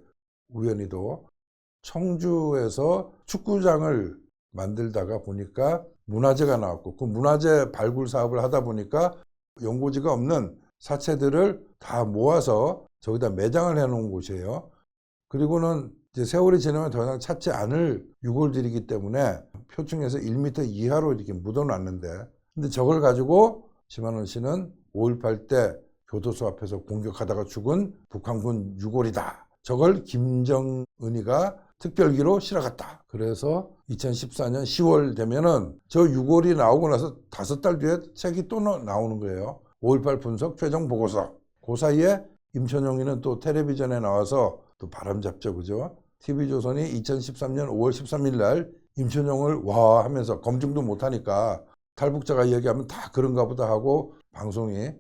우연히도 청주에서 축구장을 만들다가 보니까 문화재가 나왔고, 그 문화재 발굴 사업을 하다 보니까 연고지가 없는 사체들을 다 모아서 저기다 매장을 해놓은 곳이에요. 그리고는 이제 세월이 지나면 더 이상 찾지 않을 유골들이기 때문에 표층에서 1m 이하로 이렇게 묻어놨는데, 근데 저걸 가지고 지만원 씨는 5.18 때 교도소 앞에서 공격하다가 죽은 북한군 유골이다. 저걸 김정은이가 특별기로 실어갔다. 그래서 2014년 10월 되면은 저 유골이 나오고 나서 5달 뒤에 책이 또 나오는 거예요. 5.18 분석 최종 보고서. 그 사이에 임천용이는 또 텔레비전에 나와서 또 바람잡죠. 그죠? TV조선이 2013년 5월 13일 날 임천용을 와 하면서 검증도 못하니까 탈북자가 얘기하면 다 그런가 보다 하고 방송이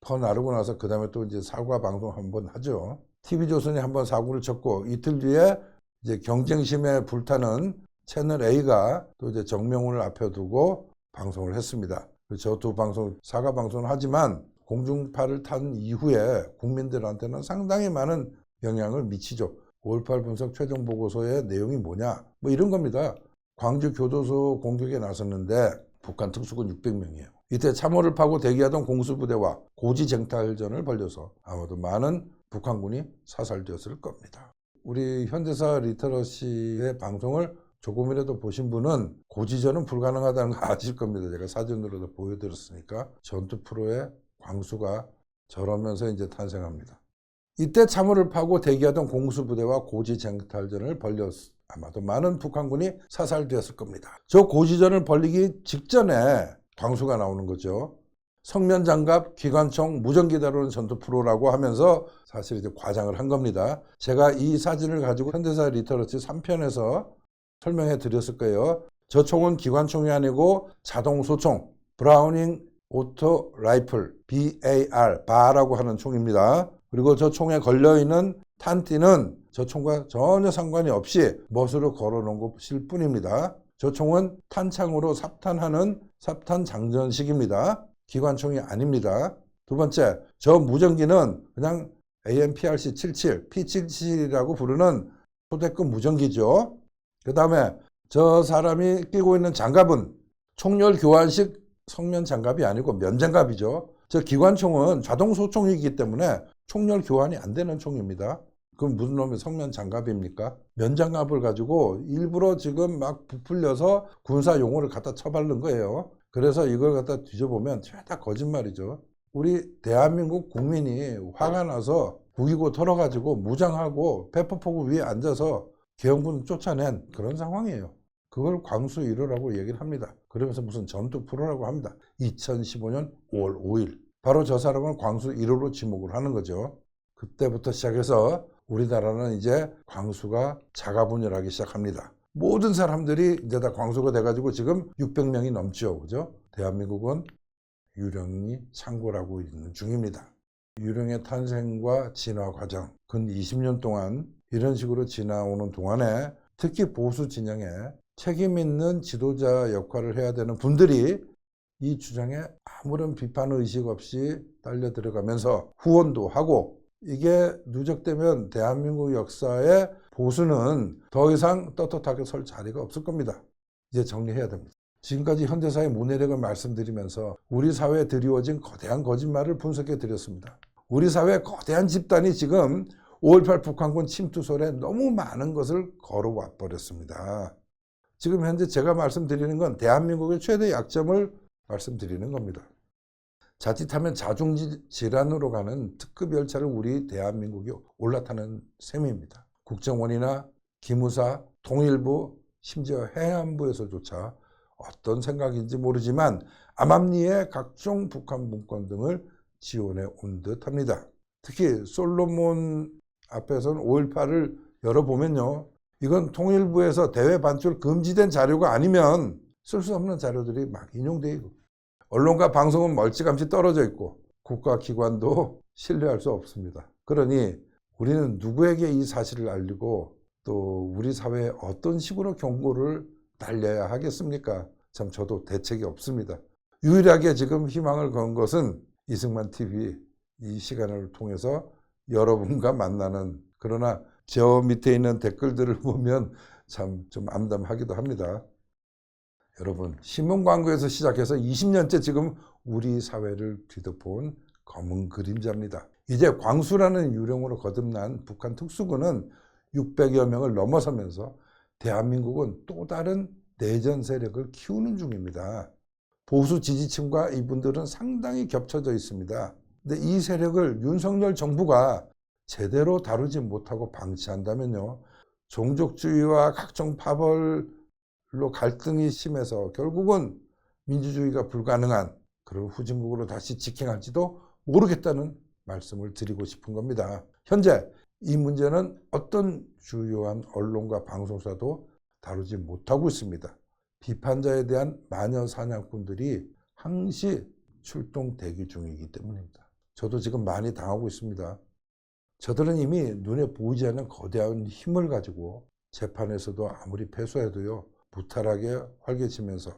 퍼나르고 나서 그 다음에 또 이제 사과 방송 한번 하죠. TV조선이 한번 사고를 쳤고, 이틀 뒤에 이제 경쟁심에 불타는 채널 A가 또 이제 정명훈을 앞에 두고 방송을 했습니다. 저 두 방송, 사과 방송을 하지만 공중파를 탄 이후에 국민들한테는 상당히 많은 영향을 미치죠. 5.18 분석 최종 보고서의 내용이 뭐냐? 뭐 이런 겁니다. 광주 교도소 공격에 나섰는데 북한 특수군 600명이에요. 이때 참호를 파고 대기하던 공수부대와 고지쟁탈전을 벌여서 아마도 많은 북한군이 사살되었을 겁니다. 우리 현대사 리터러시의 방송을 조금이라도 보신 분은 고지전은 불가능하다는 거 아실 겁니다. 제가 사진으로도 보여드렸으니까. 전투 프로의 광수가 저러면서 이제 탄생합니다. 이때 참호를 파고 대기하던 공수부대와 고지쟁탈전을 벌였 아마도 많은 북한군이 사살되었을 겁니다. 저 고지전을 벌리기 직전에 광수가 나오는 거죠. 성면장갑, 기관총, 무전기 다루는 전투 프로라고 하면서 사실 이제 과장을 한 겁니다. 제가 이 사진을 가지고 현대사 리터러시 3편에서 설명해 드렸을 거예요. 저 총은 기관총이 아니고 자동 소총, 브라우닝 오토 라이플, BAR, 바라고 하는 총입니다. 그리고 저 총에 걸려있는 탄띠는 저 총과 전혀 상관이 없이 멋으로 걸어놓은 것일 뿐입니다. 저 총은 탄창으로 삽탄하는 삽탄 장전식입니다. 기관총이 아닙니다. 두 번째, 저 무전기는 그냥 AMPRC-77, P77이라고 부르는 초대급 무전기죠. 그 다음에 저 사람이 끼고 있는 장갑은 총열 교환식 성면 장갑이 아니고 면장갑이죠. 저 기관총은 자동 소총이기 때문에 총열 교환이 안 되는 총입니다. 그럼 무슨 놈의 성면 장갑입니까? 면장갑을 가지고 일부러 지금 막 부풀려서 군사 용어를 갖다 쳐바른 거예요. 그래서 이걸 갖다 뒤져보면 죄다 거짓말이죠. 우리 대한민국 국민이 화가 나서 국이고 털어가지고 무장하고 페퍼포구 위에 앉아서 계엄군 쫓아낸 그런 상황이에요. 그걸 광수 1호라고 얘기를 합니다. 그러면서 무슨 전투 프로라고 합니다. 2015년 5월 5일. 바로 저 사람을 광수 1호로 지목을 하는 거죠. 그때부터 시작해서 우리나라는 이제 광수가 자가분열하기 시작합니다. 모든 사람들이 이제 다 광수가 돼가지고 지금 600명이 넘죠. 그죠? 대한민국은 유령이 창궐하고 있는 중입니다. 유령의 탄생과 진화 과정, 근 20년 동안 이런 식으로 지나오는 동안에 특히 보수 진영에 책임 있는 지도자 역할을 해야 되는 분들이 이 주장에 아무런 비판 의식 없이 딸려 들어가면서 후원도 하고, 이게 누적되면 대한민국 역사에 보수는 더 이상 떳떳하게 설 자리가 없을 겁니다. 이제 정리해야 됩니다. 지금까지 현대사의 문해력을 말씀드리면서 우리 사회에 드리워진 거대한 거짓말을 분석해 드렸습니다. 우리 사회의 거대한 집단이 지금 5.18 북한군 침투설에 너무 많은 것을 걸어와 버렸습니다. 지금 현재 제가 말씀드리는 건 대한민국의 최대 약점을 말씀드리는 겁니다. 자칫하면 자중질환으로 가는 특급 열차를 우리 대한민국이 올라타는 셈입니다. 국정원이나 기무사, 통일부, 심지어 해안부에서조차 어떤 생각인지 모르지만 암암리의 각종 북한 문건 등을 지원해 온 듯합니다. 특히 솔로몬 앞에서는 5.18을 열어보면요. 이건 통일부에서 대외 반출 금지된 자료가 아니면 쓸 수 없는 자료들이 막 인용되어 있고, 언론과 방송은 멀찌감치 떨어져 있고 국가기관도 신뢰할 수 없습니다. 그러니 우리는 누구에게 이 사실을 알리고 또 우리 사회에 어떤 식으로 경고를 날려야 하겠습니까? 참 저도 대책이 없습니다. 유일하게 지금 희망을 건 것은 이승만 TV 이 시간을 통해서 여러분과 만나는, 그러나 저 밑에 있는 댓글들을 보면 참 좀 암담하기도 합니다. 여러분, 신문 광고에서 시작해서 20년째 지금 우리 사회를 뒤덮어온 검은 그림자입니다. 이제 광수라는 유령으로 거듭난 북한 특수군은 600여 명을 넘어서면서 대한민국은 또 다른 내전 세력을 키우는 중입니다. 보수 지지층과 이분들은 상당히 겹쳐져 있습니다. 근데 이 세력을 윤석열 정부가 제대로 다루지 못하고 방치한다면요, 종족주의와 각종 파벌로 갈등이 심해서 결국은 민주주의가 불가능한 그런 후진국으로 다시 직행할지도 모르겠다는 말씀을 드리고 싶은 겁니다. 현재 이 문제는 어떤 주요한 언론과 방송사도 다루지 못하고 있습니다. 비판자에 대한 마녀 사냥꾼들이 항시 출동 대기 중이기 때문입니다. 저도 지금 많이 당하고 있습니다. 저들은 이미 눈에 보이지 않는 거대한 힘을 가지고 재판에서도 아무리 패소해도요, 무탈하게 활개치면서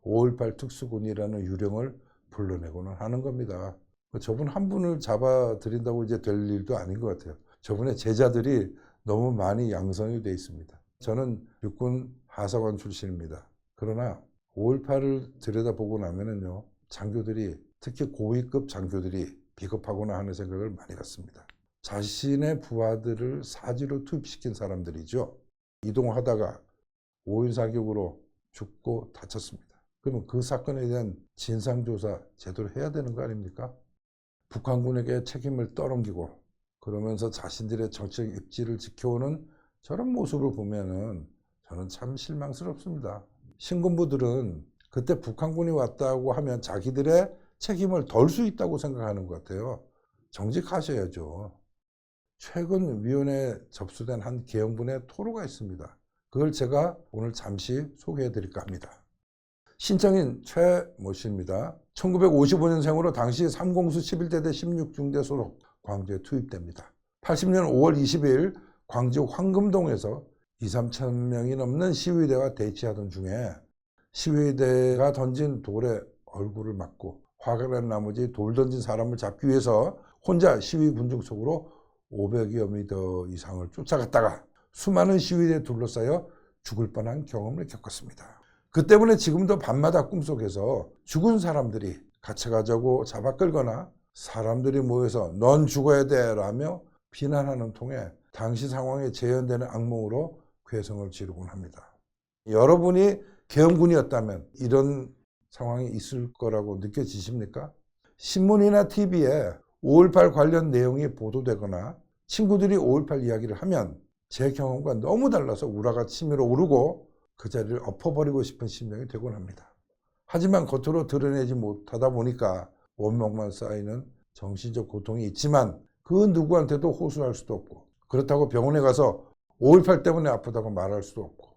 5.18 특수군이라는 유령을 불러내고는 하는 겁니다. 저분 한 분을 잡아들인다고 이제 될 일도 아닌 것 같아요. 저분의 제자들이 너무 많이 양성이 돼 있습니다. 저는 육군 하사관 출신입니다. 그러나 5.18을 들여다보고 나면은요, 장교들이, 특히 고위급 장교들이 비겁하구나 하는 생각을 많이 갖습니다. 자신의 부하들을 사지로 투입시킨 사람들이죠. 이동하다가 5일 사격으로 죽고 다쳤습니다. 그러면 그 사건에 대한 진상조사 제대로 해야 되는 거 아닙니까? 북한군에게 책임을 떠넘기고 그러면서 자신들의 정치적 입지를 지켜오는 저런 모습을 보면은 저는 참 실망스럽습니다. 신군부들은 그때 북한군이 왔다고 하면 자기들의 책임을 덜 수 있다고 생각하는 것 같아요. 정직하셔야죠. 최근 위원회에 접수된 한 계엄군의 토로가 있습니다. 그걸 제가 오늘 잠시 소개해 드릴까 합니다. 신청인 최모 씨입니다. 1955년생으로 당시 3공수 11대대 16중대 소속 광주에 투입됩니다. 80년 5월 20일 광주 황금동에서 2~3천 명이 넘는 시위대와 대치하던 중에 시위대가 던진 돌에 얼굴을 맞고 화가 난 나머지 돌 던진 사람을 잡기 위해서 혼자 시위 군중 속으로 500여 미터 이상을 쫓아갔다가 수많은 시위대에 둘러싸여 죽을 뻔한 경험을 겪었습니다. 그 때문에 지금도 밤마다 꿈속에서 죽은 사람들이 갇혀가자고 잡아 끌거나 사람들이 모여서 넌 죽어야 돼 라며 비난하는 통에 당시 상황에 재현되는 악몽으로 괴성을 지르곤 합니다. 여러분이 계엄군이었다면 이런 상황이 있을 거라고 느껴지십니까? 신문이나 TV에 5.18 관련 내용이 보도되거나 친구들이 5.18 이야기를 하면 제 경험과 너무 달라서 우라가 치밀어 오르고 그 자리를 엎어버리고 싶은 심정이 되곤 합니다. 하지만 겉으로 드러내지 못하다 보니까 원망만 쌓이는 정신적 고통이 있지만 그 누구한테도 호소할 수도 없고, 그렇다고 병원에 가서 5.18 때문에 아프다고 말할 수도 없고,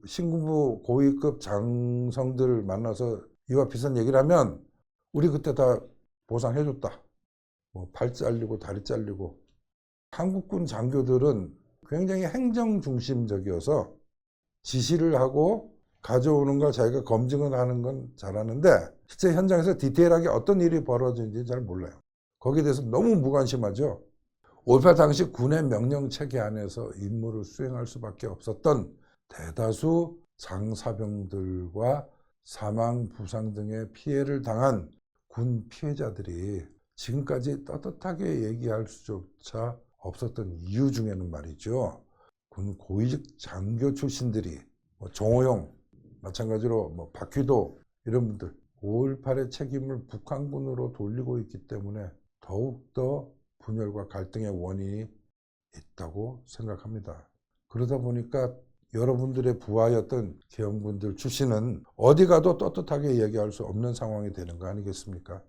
신군부 고위급 장성들 만나서 이와 비슷한 얘기를 하면 우리 그때 다 보상해줬다, 뭐 발 잘리고 다리 잘리고. 한국군 장교들은 굉장히 행정 중심적이어서 지시를 하고 가져오는 걸 자기가 검증을 하는 건 잘하는데 실제 현장에서 디테일하게 어떤 일이 벌어지는지 잘 몰라요. 거기에 대해서 너무 무관심하죠. 5.18 당시 군의 명령 체계 안에서 임무를 수행할 수밖에 없었던 대다수 장사병들과 사망, 부상 등의 피해를 당한 군 피해자들이 지금까지 떳떳하게 얘기할 수조차 없었던 이유 중에는 말이죠, 군 고위직 장교 출신들이 정호용, 마찬가지로 박휘도 이런 분들 5.18의 책임을 북한군으로 돌리고 있기 때문에 더욱더 분열과 갈등의 원인이 있다고 생각합니다. 그러다 보니까 여러분들의 부하였던 계엄군들 출신은 어디 가도 떳떳하게 얘기할 수 없는 상황이 되는 거 아니겠습니까?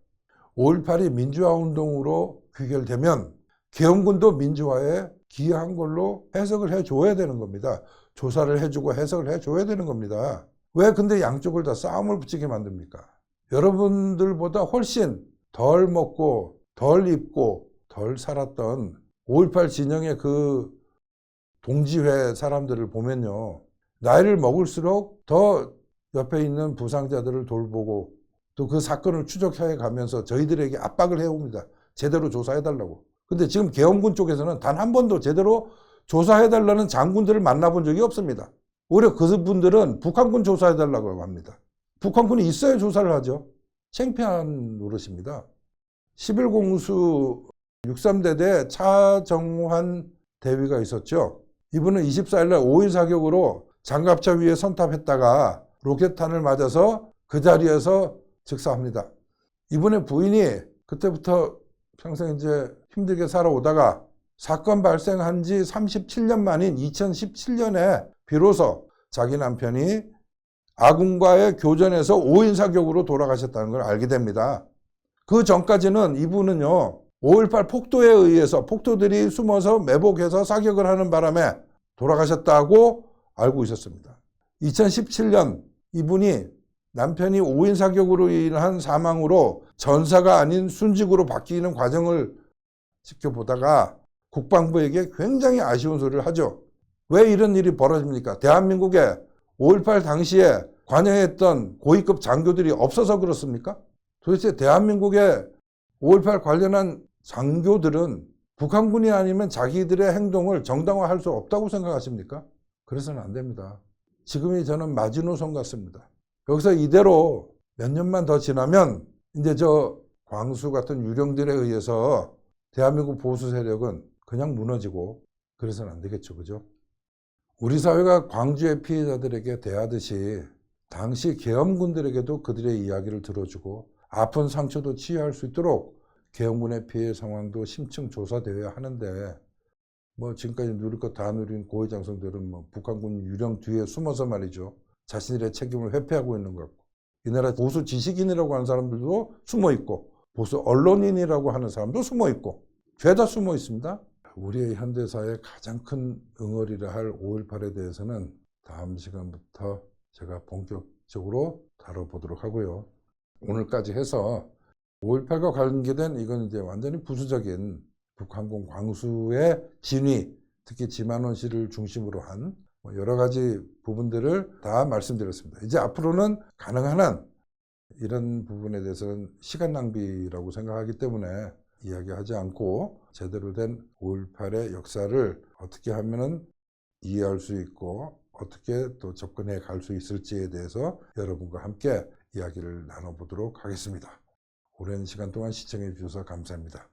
5.18이 민주화운동으로 귀결되면 계엄군도 민주화에 기여한 걸로 해석을 해줘야 되는 겁니다. 조사를 해주고 해석을 해줘야 되는 겁니다. 왜 근데 양쪽을 다 싸움을 붙이게 만듭니까? 여러분들보다 훨씬 덜 먹고 덜 입고 덜 살았던 5.18 진영의 그 동지회 사람들을 보면요, 나이를 먹을수록 더 옆에 있는 부상자들을 돌보고 또 그 사건을 추적해 가면서 저희들에게 압박을 해옵니다. 제대로 조사해달라고. 근데 지금 계엄군 쪽에서는 단 한 번도 제대로 조사해달라는 장군들을 만나본 적이 없습니다. 오히려 그분들은 북한군 조사해달라고 합니다. 북한군이 있어야 조사를 하죠. 창피한 노릇입니다. 11공수 63대대 차정환 대위가 있었죠. 이분은 24일날 5일 사격으로 장갑차 위에 선탑했다가 로켓탄을 맞아서 그 자리에서 즉사합니다. 이분의 부인이 그때부터 평생 이제 힘들게 살아오다가 사건 발생한 지 37년 만인 2017년에 비로소 자기 남편이 아군과의 교전에서 5인 사격으로 돌아가셨다는 걸 알게 됩니다. 그 전까지는 이분은요, 5.18 폭도에 의해서 폭도들이 숨어서 매복해서 사격을 하는 바람에 돌아가셨다고 알고 있었습니다. 2017년 이분이 남편이 5인 사격으로 인한 사망으로 전사가 아닌 순직으로 바뀌는 과정을 지켜보다가 국방부에게 굉장히 아쉬운 소리를 하죠. 왜 이런 일이 벌어집니까? 대한민국에 5.18 당시에 관여했던 고위급 장교들이 없어서 그렇습니까? 도대체 대한민국에 5.18 관련한 장교들은 북한군이 아니면 자기들의 행동을 정당화할 수 없다고 생각하십니까? 그래서는 안 됩니다. 지금이 저는 마지노선 같습니다. 여기서 이대로 몇 년만 더 지나면 이제 저 광수 같은 유령들에 의해서 대한민국 보수 세력은 그냥 무너지고 그래서는 안 되겠죠. 그죠? 우리 사회가 광주의 피해자들에게 대하듯이 당시 계엄군들에게도 그들의 이야기를 들어주고 아픈 상처도 치유할 수 있도록 계엄군의 피해 상황도 심층 조사되어야 하는데 뭐 지금까지 누릴 것 다 누린 고위장성들은 뭐 북한군 유령 뒤에 숨어서 말이죠. 자신들의 책임을 회피하고 있는 것 같고 이 나라 보수 지식인이라고 하는 사람들도 숨어 있고 보수 언론인이라고 하는 사람도 숨어 있고 죄다 숨어 있습니다. 우리의 현대사의 가장 큰 응어리를 할 5.18에 대해서는 다음 시간부터 제가 본격적으로 다뤄보도록 하고요. 오늘까지 해서 5.18과 관계된 이건 이제 완전히 부수적인 북한군 광수의 진위, 특히 지만원 씨를 중심으로 한 여러 가지 부분들을 다 말씀드렸습니다. 이제 앞으로는 가능한 한 이런 부분에 대해서는 시간 낭비라고 생각하기 때문에 이야기하지 않고 제대로 된 5.18의 역사를 어떻게 하면은 이해할 수 있고 어떻게 또 접근해 갈 수 있을지에 대해서 여러분과 함께 이야기를 나눠보도록 하겠습니다. 오랜 시간 동안 시청해 주셔서 감사합니다.